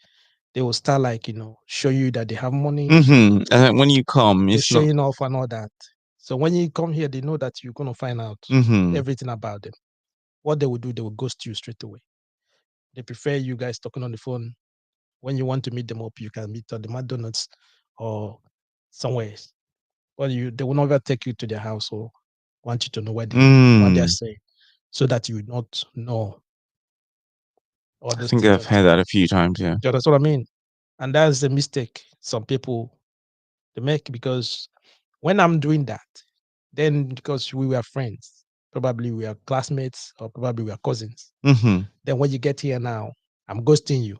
will start like show you that they have money. And then when you come, They're it's not. showing off and all that. So when you come here, they know that you're gonna find out Hmm. everything about them. What they will do, they will ghost you straight away. They prefer you guys talking on the phone. When you want to meet them up, you can meet at the McDonald's or somewhere. But they will never take you to their house or want you to know what they're Mm. saying, so that you would not know all I those think things I've that heard that a few times. Yeah. that's what I mean. And that's the mistake some people they make, because when I'm doing that, then because we were friends, probably we are classmates or probably we are cousins. Hmm. Then when you get here now, I'm ghosting you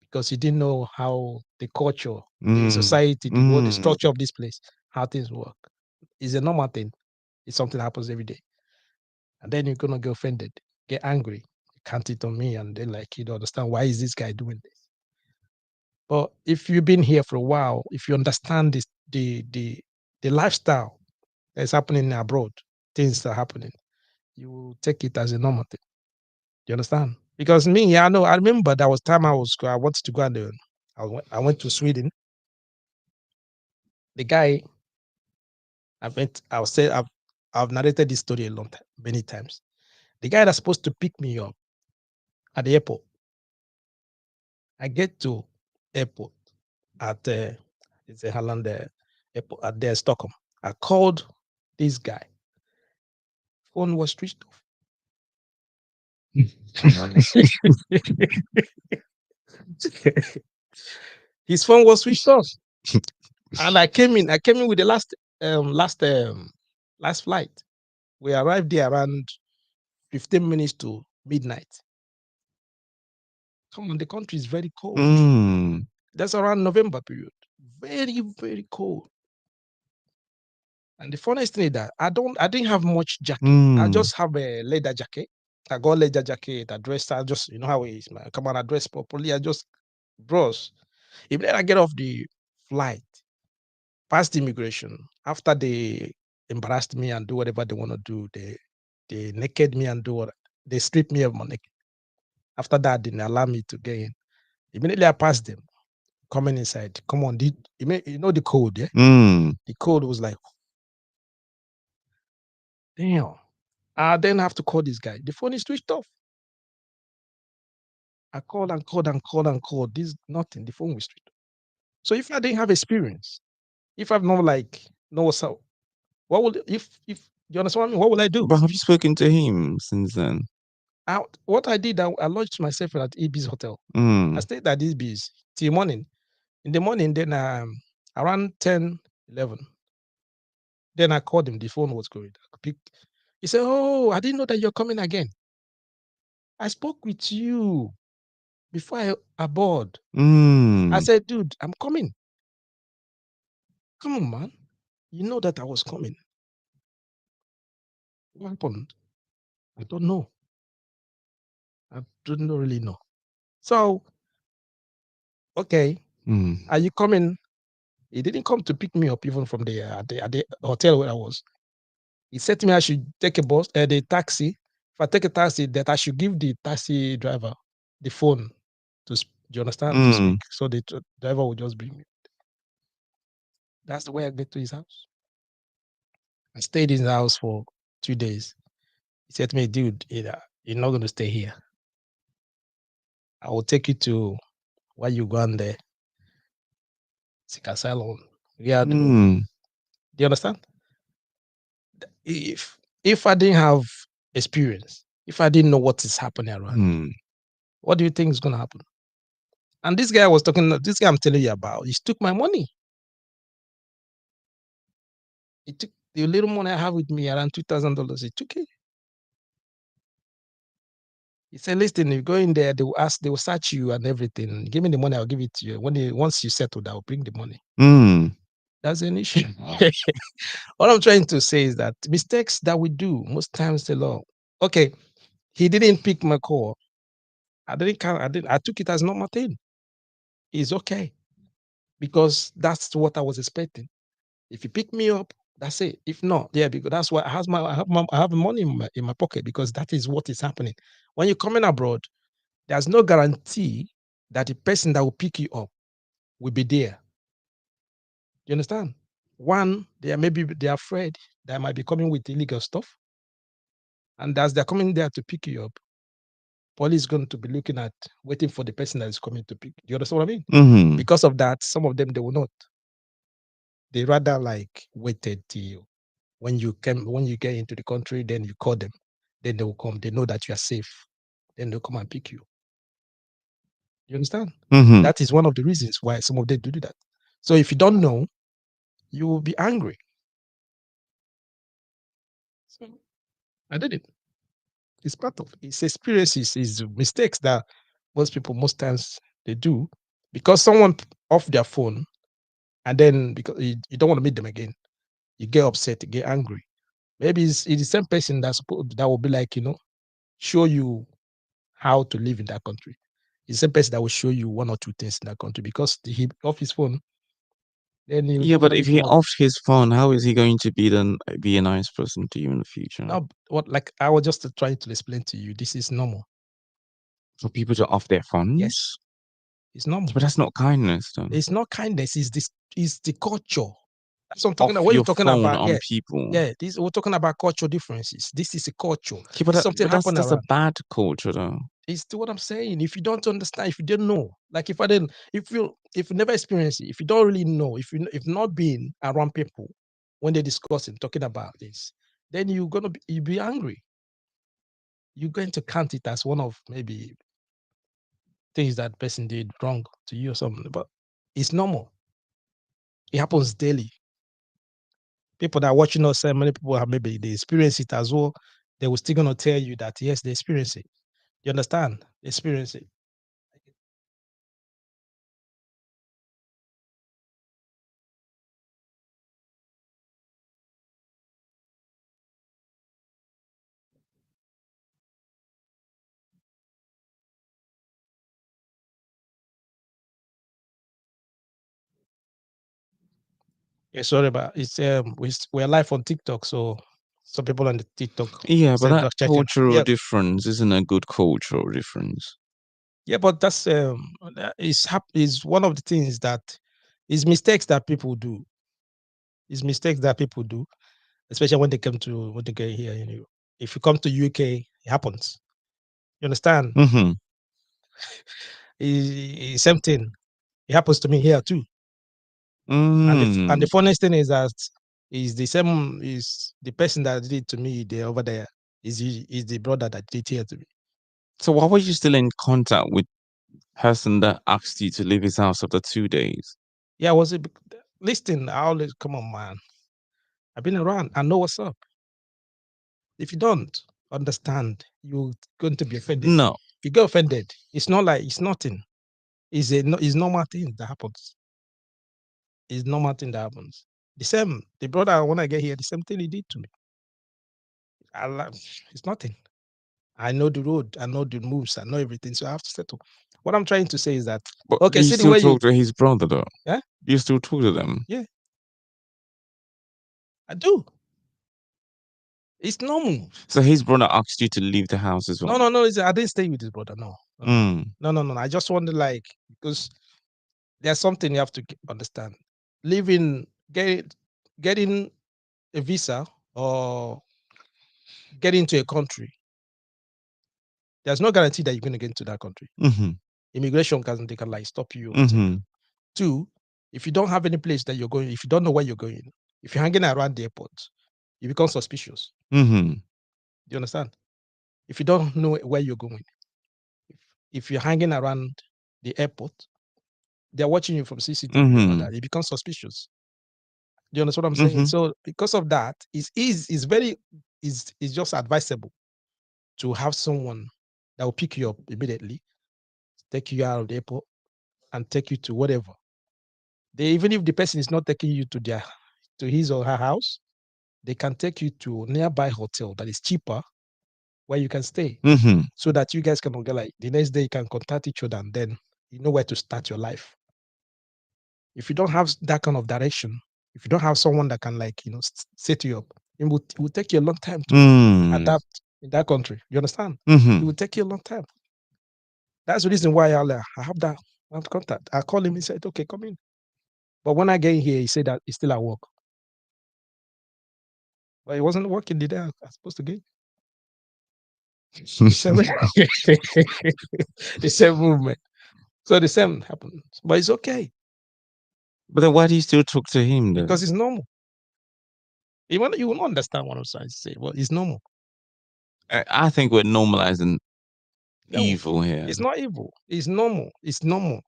because you didn't know how the culture, the Mm. society, the world, the Mm. structure of this place, how things work. It's a normal thing. It's something that happens every day. And then you're gonna get offended, get angry, count it on me, and then like you don't understand why is this guy doing this. But if you've been here for a while, if you understand this, the lifestyle that's happening abroad, things that are happening, you will take it as a normal thing. Do you understand? Because me, yeah, I know. I remember there was time I wanted to go and I went to Sweden. The guy I went, I'll say I've narrated this story a long time, many times. The guy that's supposed to pick me up at the airport, I get to airport at it's a Holland airport at there Stockholm. I called this guy. Phone was switched off. His phone was switched off, and I came in. I came in with the last flight. We arrived there around 15 minutes to midnight. Come on, the country is very cold. Mm. That's around November period. Very, very cold. And the funniest thing is that I didn't have much jacket. I Mm. just have a leather jacket. I got leather jacket, I dressed, I just, you know how it is, man. Come on, I dress properly. I just bros. Even then I get off the flight, past immigration, after they embarrassed me and do whatever they want to do, they naked me and do what they stripped me of my naked. After that, they didn't allow me to get in. Immediately I passed them, coming inside. Come on, you know the code, yeah? Mm. The code was like Damn. I then have to call this guy. The phone is switched off. I called and called and called and called. This nothing. The phone was switched off. So if I didn't have experience, if I've not know what's up, what would if you understand what I mean? What will I do? But have you spoken to him since then? What I did, I lodged myself at EB's hotel. I Mm. stayed at EB's till morning. In the morning, then around 10, 11, then I called him. The phone was going. He said, "Oh, I didn't know that you're coming again. I spoke with you before I aboard." I Mm. said, "Dude, I'm coming. Come on, man. You know that I was coming. What happened? I don't know. I don't really know." So, okay, Mm. are you coming? He didn't come to pick me up even from the hotel where I was. He said to me I should take a bus, the taxi. If I take a taxi, that I should give the taxi driver the phone do you understand, to speak. So the driver will just bring me. That's the way I get to his house. I stayed in his house for 2 days. He said to me, "Dude, you're not going to stay here. I will take you to where you go on there, seek asylum." Yeah, do you understand? If I didn't have experience, if I didn't know what is happening around, what do you think is going to happen? And this guy I'm telling you about, he took my money. He took the little money I have with me, around $2,000. He took it. He said, "Listen, you go in there, they will search you and everything. Give me the money, I'll give it to you. Once you settle, I'll bring the money." That's an issue. What I'm trying to say is that mistakes that we do most times the law. Okay, he didn't pick my call. I took it as normal thing. It's okay. Because that's what I was expecting. If you pick me up, that's it. If not, yeah, because that's why I have money in my pocket, because that is what is happening. When you're coming abroad, there's no guarantee that the person that will pick you up will be there. You understand? One, they're afraid they might be coming with illegal stuff. And as they're coming there to pick you up, police is going to be waiting for the person that is coming to pick. Do you understand what I mean? Because of that, some of them, they will not. They rather waited till when you get into the country, then you call them, then they will come. They know that you are safe. Then they'll come and pick you. You understand? That is one of the reasons why some of them do that. So if you don't know, you will be angry. So I did it. It's part of it's experiences, is mistakes that most people most times they do, because someone off their phone, and then because you don't want to meet them again, you get upset, you get angry. Maybe it's the same person that will be show you how to live in that country. It's the same person that will show you one or two things in that country, because he off his phone. Then Yeah, but if he offed his phone, how is he going to be a nice person to you in the future? No, I was just trying to explain to you, this is normal for people to off their phones. Yes, it's normal. But that's not kindness, though. It's not kindness. It's the culture. That's what I'm talking Off about. When your you're talking phone about on people. Yeah, we're talking about cultural differences. This is a culture. Okay, but Something happened that's a around. bad culture, though. It's still what I'm saying. If you don't understand, if you didn't know, if you never experienced it, if you don't really know, if not being around people when they're discussing, talking about this, then you'll be angry. You're going to count it as one of maybe things that person did wrong to you or something, but it's normal. It happens daily. People that are watching us, many people have maybe they experience it as well. They will still gonna tell you that yes, they experience it. You understand? They experience it. Yeah, sorry, but it's we're live on TikTok, so some people on the TikTok. Yeah, but that check it. cultural Yeah. difference isn't a good cultural difference. Yeah, but that's is one of the things that is mistakes that people do. Is mistakes that people do, especially when they get here. If you come to UK, it happens. You understand? Mm-hmm. Same thing. It happens to me here too. And the funniest thing is that is the person that did it to me there over there is the brother that did it here to me. So why were you still in contact with person that asked you to leave his house after 2 days? Yeah, listen, I always come on, man. I've been around. I know what's up. If you don't understand, you're going to be offended. No. If you get offended, it's not like it's nothing. It's normal thing that happens. It's normal thing that happens. The same, the brother when I get here, the same thing he did to me. It's nothing. I know the road, I know the moves, I know everything, so I have to settle. What I'm trying to say is that But okay, do you see the still way talk to his brother though? Yeah? Do you still talk to them? Yeah, I do. It's normal. So his brother asked you to leave the house as well? No. I didn't stay with his brother. No. No. I just wanted because there's something you have to understand. Getting a visa or getting into a country, there's no guarantee that you're going to get into that country. Mm-hmm. Immigration they can like stop you. Mm-hmm. Two, if you don't have any place that you're going, if you don't know where you're going, if you're hanging around the airport, you become suspicious. Mm-hmm. Do you understand? If you don't know where you're going, if you're hanging around the airport, they're watching you from CCTV and all that. You become suspicious. Do you understand what I'm saying? So because of that, it's just advisable to have someone that will pick you up immediately, take you out of the airport, and take you to whatever. Even if the person is not taking you to his or her house, they can take you to a nearby hotel that is cheaper where you can stay, so that you guys can get the next day you can contact each other and then you know where to start your life. If you don't have that kind of direction, if you don't have someone that can set you up, it will take you a long time to adapt in that country. You understand? It will take you a long time. That's the reason why I have that contact. I call him and said, okay, come in. But when I get in here, he said that he's still at work. But he wasn't working the day I was supposed to get. The same movement. So the same happened. But it's okay. But then why do you still talk to him then? Because it's normal. You will not understand what I'm trying to say. Well, it's normal. I think we're normalizing evil here. It's not evil. It's normal. It's normal.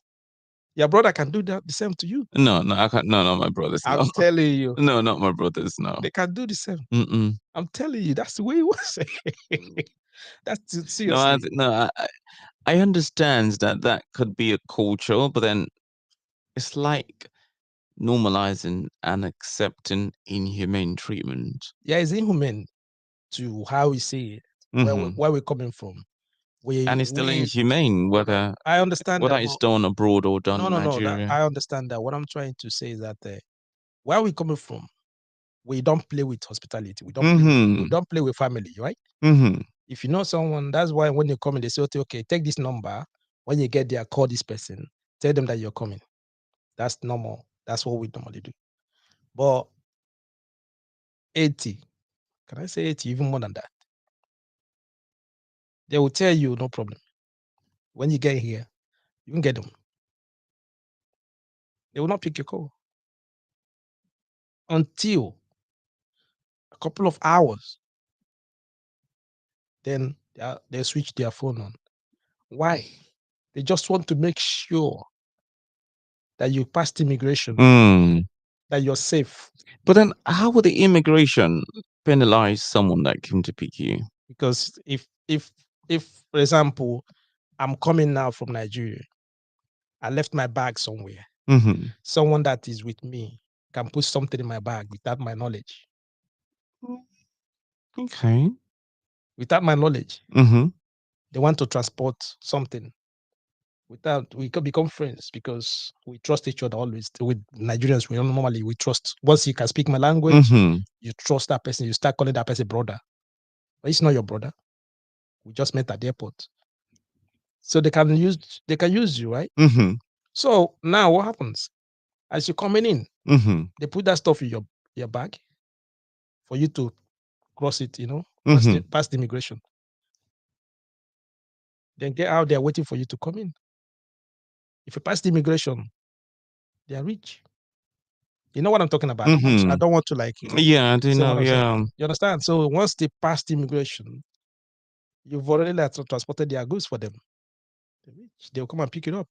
Your brother can do that the same to you. No, I can't. No, not my brothers. I'm telling you. No, not my brothers. No, they can do the same. Mm-mm. I'm telling you, that's the way it was. That's seriously. I understand that could be a culture, but then it's like normalizing and accepting inhumane treatment. Yeah, it's inhumane to how we see it, where we're coming from. And it's still inhumane whether I understand whether that, it's done abroad or done in Nigeria. I understand that. What I'm trying to say is that where we're coming from, we don't play with hospitality. We don't play with family, right? If you know someone, that's why when you come in, they say, okay, take this number. When you get there, call this person. Tell them that you're coming. That's normal. That's what we normally do. But 80, can I say 80, even more than that? They will tell you, no problem. When you get here, you can get them. They will not pick your call until a couple of hours. Then they switch their phone on. Why? They just want to make sure that you passed immigration, that you're safe. But then how would the immigration penalize someone that came to pick you? Because if for example, I'm coming now from Nigeria, I left my bag somewhere. Someone that is with me can put something in my bag without my knowledge. Okay. Without my knowledge. They want to transport something. We can become friends because we trust each other always. With Nigerians, we trust. Once you can speak my language, you trust that person. You start calling that person brother. But it's not your brother. We just met at the airport. So they can use you, right? So now what happens? As you're coming in, they put that stuff in your bag. for you to cross it, pass the immigration. Then get out there waiting for you to come in. If you pass the immigration, they are rich. You know what I'm talking about? I don't want to Yeah, I do say what know. I'm saying. Yeah. You understand? So once they pass the immigration, you've already transported their goods for them. They're rich. They'll come and pick it up.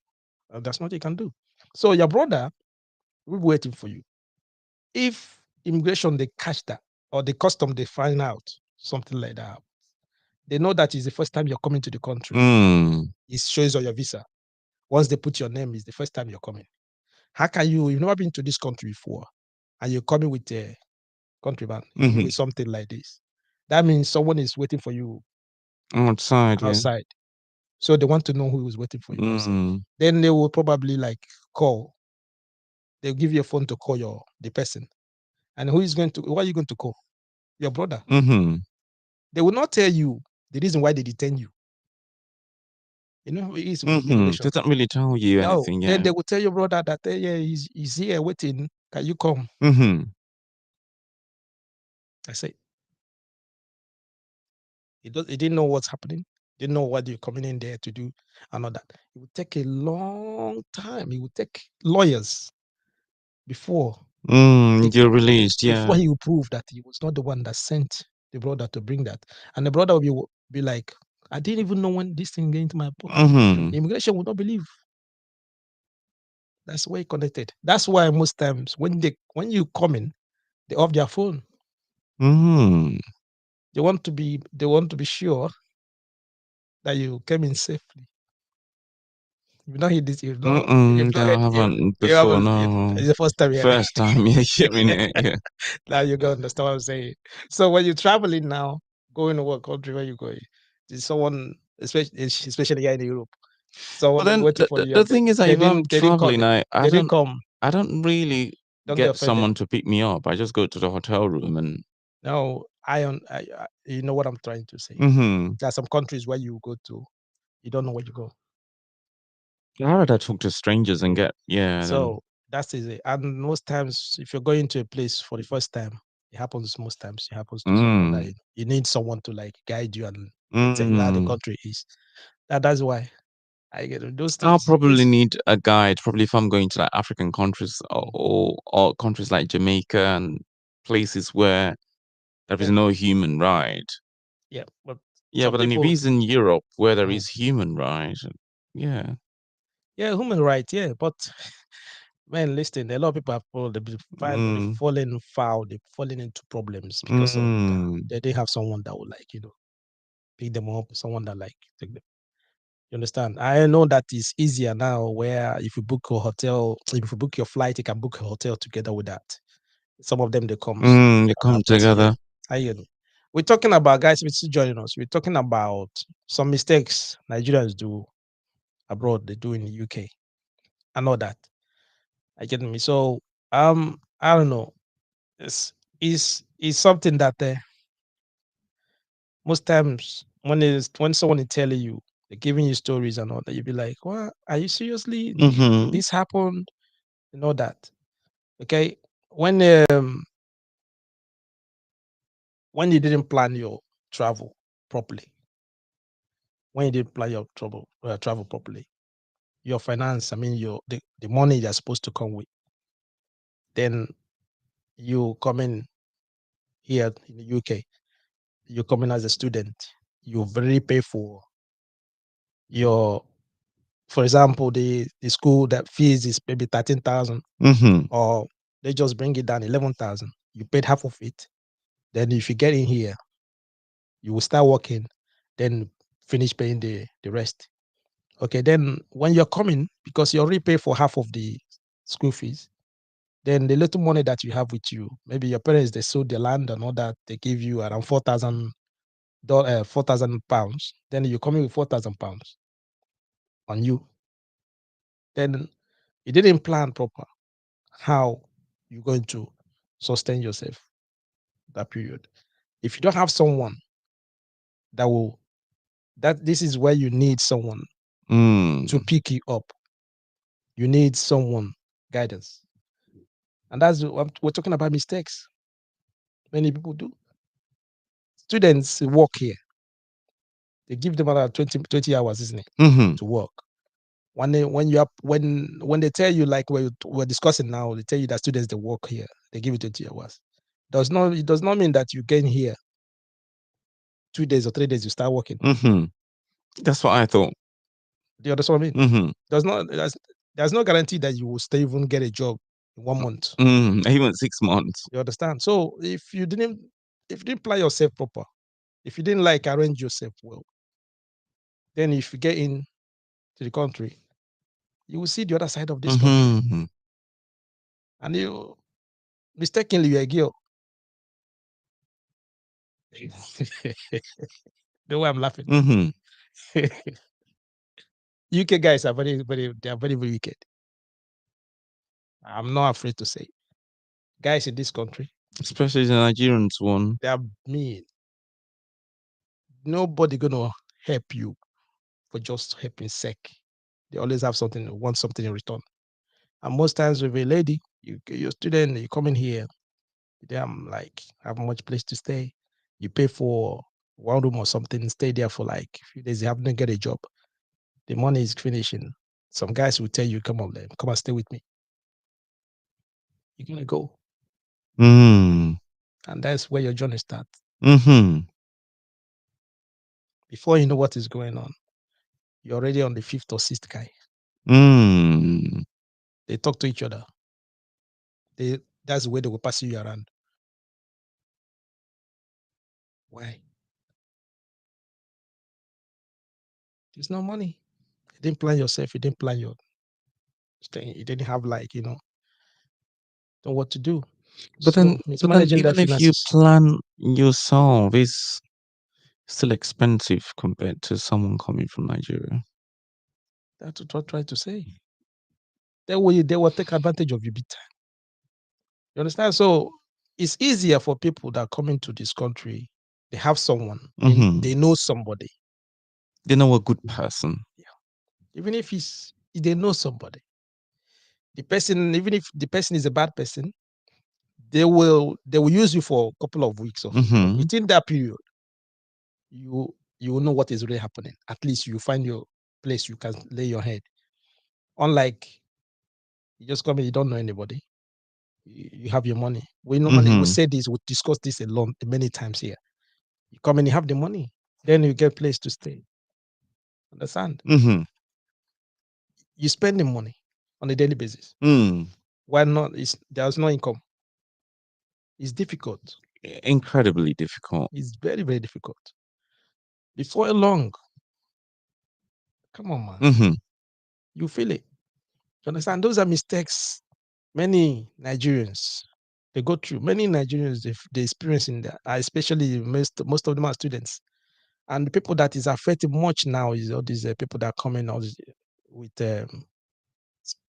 And that's what you can do. So your brother will be waiting for you. If immigration they catch that, or the custom they find out something like that, they know that is the first time you're coming to the country. It shows on your visa. Once they put your name, it's the first time you're coming. How can you've never been to this country before, and you're coming with a countryman, you're coming with something like this? That means someone is waiting for you Outside. Yeah. outside. So they want to know who is waiting for you outside. Then they will probably call. They'll give you a phone to call the person. And who are you going to call? Your brother. They will not tell you the reason why they detain you. You know, it is immigration. They don't really tell you anything. Yeah. Then they will tell your brother that yeah, he's here waiting. Can you come? I say, he didn't know what's happening. Didn't know what you're coming in there to do and all that. It would take a long time. It would take lawyers before you're released. Yeah. before he will prove that he was not the one that sent the brother to bring that. And the brother will be like, I didn't even know when this thing get into my pocket. The immigration would not believe. That's why connected. That's why most times when you come in, they off their phone. They want to be sure that you came in safely. You've not heard this. You've not haven't before. No. It's the first time. First time you're hearing it. Yeah. Now you go understand what I'm saying. So when you're traveling now, going to what country where you going, there's someone, especially here in Europe, someone then waiting for you. The thing is that if I'm traveling, they didn't come. I don't really get someone to pick me up. I just go to the hotel room and. No, you know what I'm trying to say. There are some countries where you go to, you don't know where you go. How would I talk to strangers and get So that's easy. And most times, if you're going to a place for the first time, it happens most times. It happens to someone that you need someone to guide you and tell you how the country is. That's why I get those things. I'll probably need a guide. Probably if I'm going to African countries or countries like Jamaica and places where there is no human right. Yeah, but then if he's in Europe where there is human right, yeah, human right, yeah. But man, listen, a lot of people have fallen foul. They've fallen into problems because of they didn't have someone that would pick them up. Someone that take them. You understand? I know that it's easier now. Where if you book a hotel, if you book your flight, you can book a hotel together with that. Some of them they come. They come together. We're talking about, guys, if you're joining us, we're talking about some mistakes Nigerians do abroad, they do in the UK. I know that. I get me. So I don't know. It's something that most times when someone is telling you, they're giving you stories and all that, you'll be like, "What? Are you seriously? This happened?" You know that. Okay. When you didn't plan your travel properly, when you didn't plan your travel properly, your finance, I mean the money you're supposed to come with, then you come in here in the UK, you come in as a student, you very pay for for example, the school that fees is maybe 13,000, or they just bring it down 11,000. You paid half of it. Then if you get in here, you will start working, then finish paying the rest. Okay, then when you're coming, because you already pay for half of the school fees, then the little money that you have with you, maybe your parents, they sold the land and all that, they give you around £4,000. Then you come in with £4,000 on you. Then you didn't plan proper how you're going to sustain yourself that period. If you don't have someone this is where you need someone to pick you up. You need someone guidance. And that's what we're talking about, mistakes. Many people do. Students work here. They give them about 20 hours, isn't it, Mm-hmm. to work. When they tell you, like we're discussing now, they tell you that students they work here, they give you 20 hours. It does not mean that you gain here 2 days or 3 days you start working. Mm-hmm. That's what I thought. Do you understand what I mean? Mm-hmm. There's no guarantee that you will stay even get a job in 1 month. Even 6 months. You understand? So if you didn't plan yourself proper, if you didn't like arrange yourself well, then if you get in to the country, you will see the other side of this country. Mm-hmm. And you mistakenly you're a girl. The way I'm laughing. Mm-hmm. UK guys are very, very, they are very, very wicked. I'm not afraid to say. Guys in this country, Especially the Nigerians one. they are mean. Nobody gonna help you for just helping sake. They always have something, want something in return. And most times with a lady, you're a student, you come in here, they like have much place to stay. You pay for 1 room or something, stay there for like a few days, you haven't get a job. The money is finishing. Some guys will tell you, come on, come and stay with me. You're gonna go. Mm. And that's where your journey starts. Mm-hmm. Before you know what is going on, you're already on the 5th or 6th guy. Mm. They talk to each other. That's the way they will pass you around. Why? There's no money. You didn't plan yourself. You didn't plan your staying. You didn't have know what to do. But then, Mismanaging their even if you finances. plan yourself, it's still expensive compared to someone coming from Nigeria. That's what I'm trying to say. They will take advantage of you big time. You understand? So it's easier for people that come into this country. They have someone. Mm-hmm. They know somebody. They know a good person. Yeah. Even if they know somebody. The person, even if the person is a bad person, they will use you for a couple of weeks or so. But Mm-hmm. within that period, you will know what is really happening. At least you find your place you can lay your head. Unlike you just come in, you don't know anybody. You have your money. We normally Mm-hmm. will say this, we'll discuss this many times here. You come in, you have the money, then you get a place to stay. Understand? Mm-hmm. You spend the money on a daily basis. Mm. Why not? There's no income. It's difficult. Incredibly difficult. It's very, very difficult. Before long, come on, man. Mm-hmm. You feel it. You understand? Those are mistakes many Nigerians they go through. Many Nigerians they experience in that, especially most of them are students. And the people that is affected much now is all these people that come in with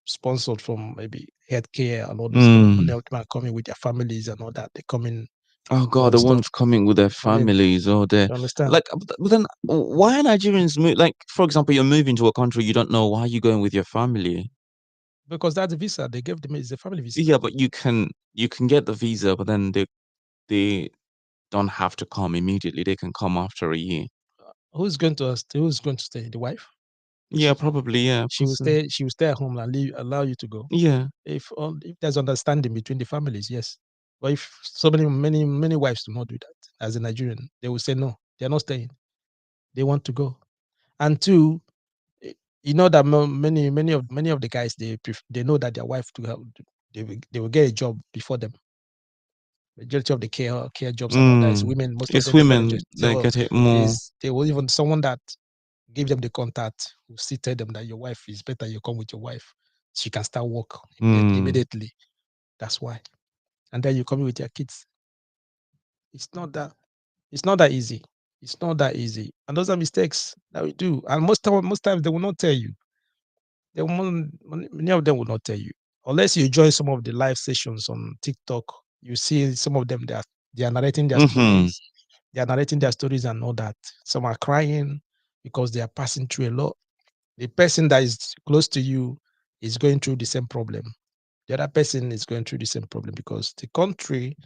sponsored from maybe healthcare and all those stuff. And they're coming with their families and all that. They come in. Oh God, the ones coming with their families or their, you understand? like, but then why are Nigerians move? Like, for example, you're moving to a country you don't know. Why are you going with your family? Because that's the visa they gave them. Is a family visa. Yeah, but you can get the visa, but then they don't have to come immediately. They can come after a year. Who's going to stay? The wife? Yeah, probably. Yeah, She will stay. She will stay at home and allow you to go. Yeah. If there's understanding between the families, yes. But if so many wives do not do that, as a Nigerian, they will say no. They're not staying. They want to go. And two, you know that many of the guys they know that their wife they will get a job before them. Majority of the care jobs and all that is women. Most of It's them women just that get it more. they will even someone that give them the contact will still tell them that your wife is better. You come with your wife, she can start work immediately. That's why. And then you come with your kids. It's not that easy. It's not that easy. And those are mistakes that we do. And most times they will not tell you. Many of them will not tell you. Unless you join some of the live sessions on TikTok, you see some of them they are narrating their stories. They are narrating their stories and all that. Some are crying because they are passing through a lot. The person that is close to you is going through the same problem. The other person is going through the same problem because the country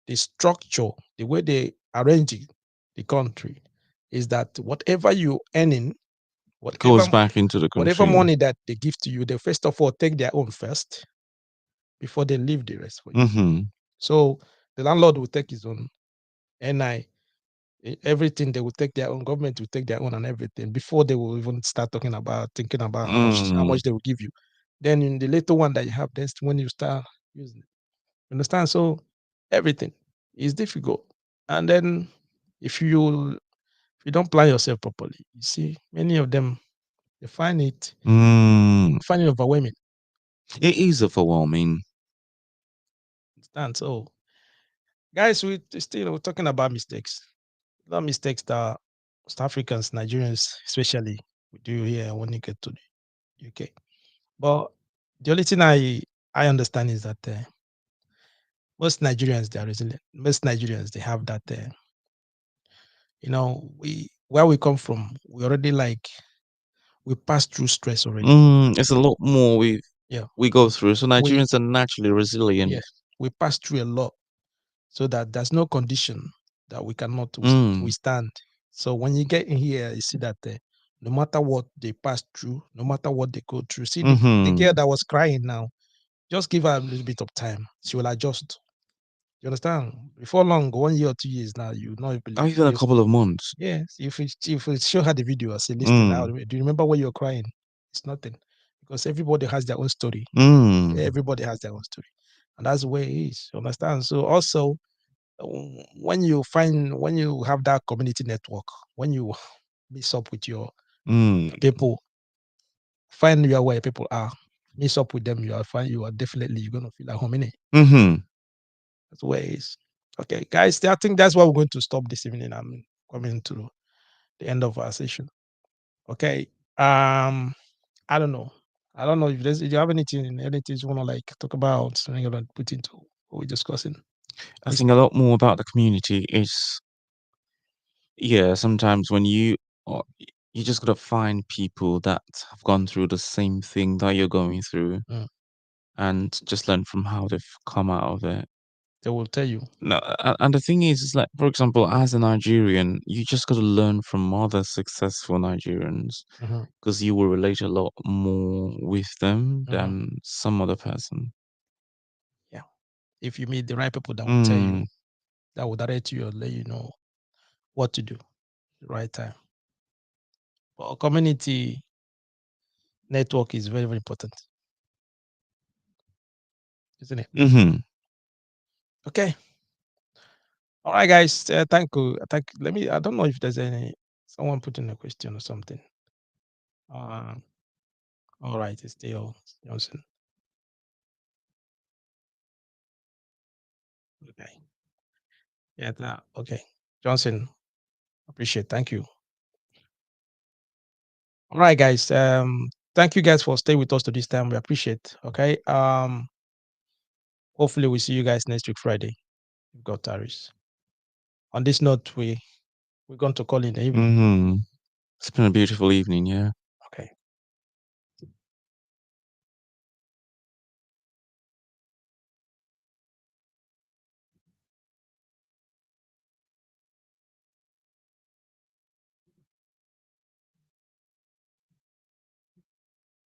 the structure, the way they arrange the country, is that whatever you earning, Goes back into the whatever country. money that they give to you, they first of all take their own first before they leave the rest for you. Mm-hmm. So the landlord will take his own, everything. They will take their own, government will take their own and everything before they will even start thinking about how much they will give you. Then in the little one that you have, that's when you start using it. Understand? So everything is difficult. And then if you don't plan yourself properly, you see, many of them, they find it overwhelming. It is overwhelming. Understand? So guys, we're talking about mistakes. Not mistakes that South Africans, Nigerians, especially, we do here when you get to the UK. But the only thing I understand is that most Nigerians, they are resilient. Most Nigerians, they have that. Where we come from, we already we pass through stress already. It's a lot more we go through. So Nigerians are naturally resilient. Yes, we pass through a lot, so that there's no condition that we cannot withstand. So when you get in here, you see that no matter what they pass through, no matter what they go through, see the girl that was crying now, just give her a little bit of time. She will adjust. You understand? Before long, 1 year or 2 years now, you not believe. Even a couple of months. Yes. If we show her the video, I say, listen, do you remember when you were crying? It's nothing. Because everybody has their own story. Everybody has their own story. And that's the way it is. You understand? So also, when you have that community network, when you mix up with your people, find your where people are, mix up with them, you are definitely, you're gonna feel like home in it. That's the way it is. Okay, guys, I think that's why we're going to stop this evening. I'm coming to the end of our session. Okay. I don't know. If you have anything you want to talk about, something you want to put into what we're discussing. I think a lot more about the community is, sometimes when you just gotta find people that have gone through the same thing that you're going through, and just learn from how they've come out of it. They will tell you. No, and the thing is, like, for example, as a Nigerian, you just got to learn from other successful Nigerians because you will relate a lot more with them than some other person. Yeah. If you meet the right people that will tell you, that will direct you or let you know what to do at the right time. But community network is very, very important. Isn't it? Okay. All right, guys. Thank you. I don't know if there's someone putting a question or something. All right, it's still Johnson. Okay. Yeah. Okay, Johnson. Appreciate. Thank you. All right, guys. Thank you guys for staying with us to this time. We appreciate. Okay. Hopefully we see you guys next week Friday. We've got Taris. On this note, we're going to call in the evening. It's been a beautiful evening, yeah.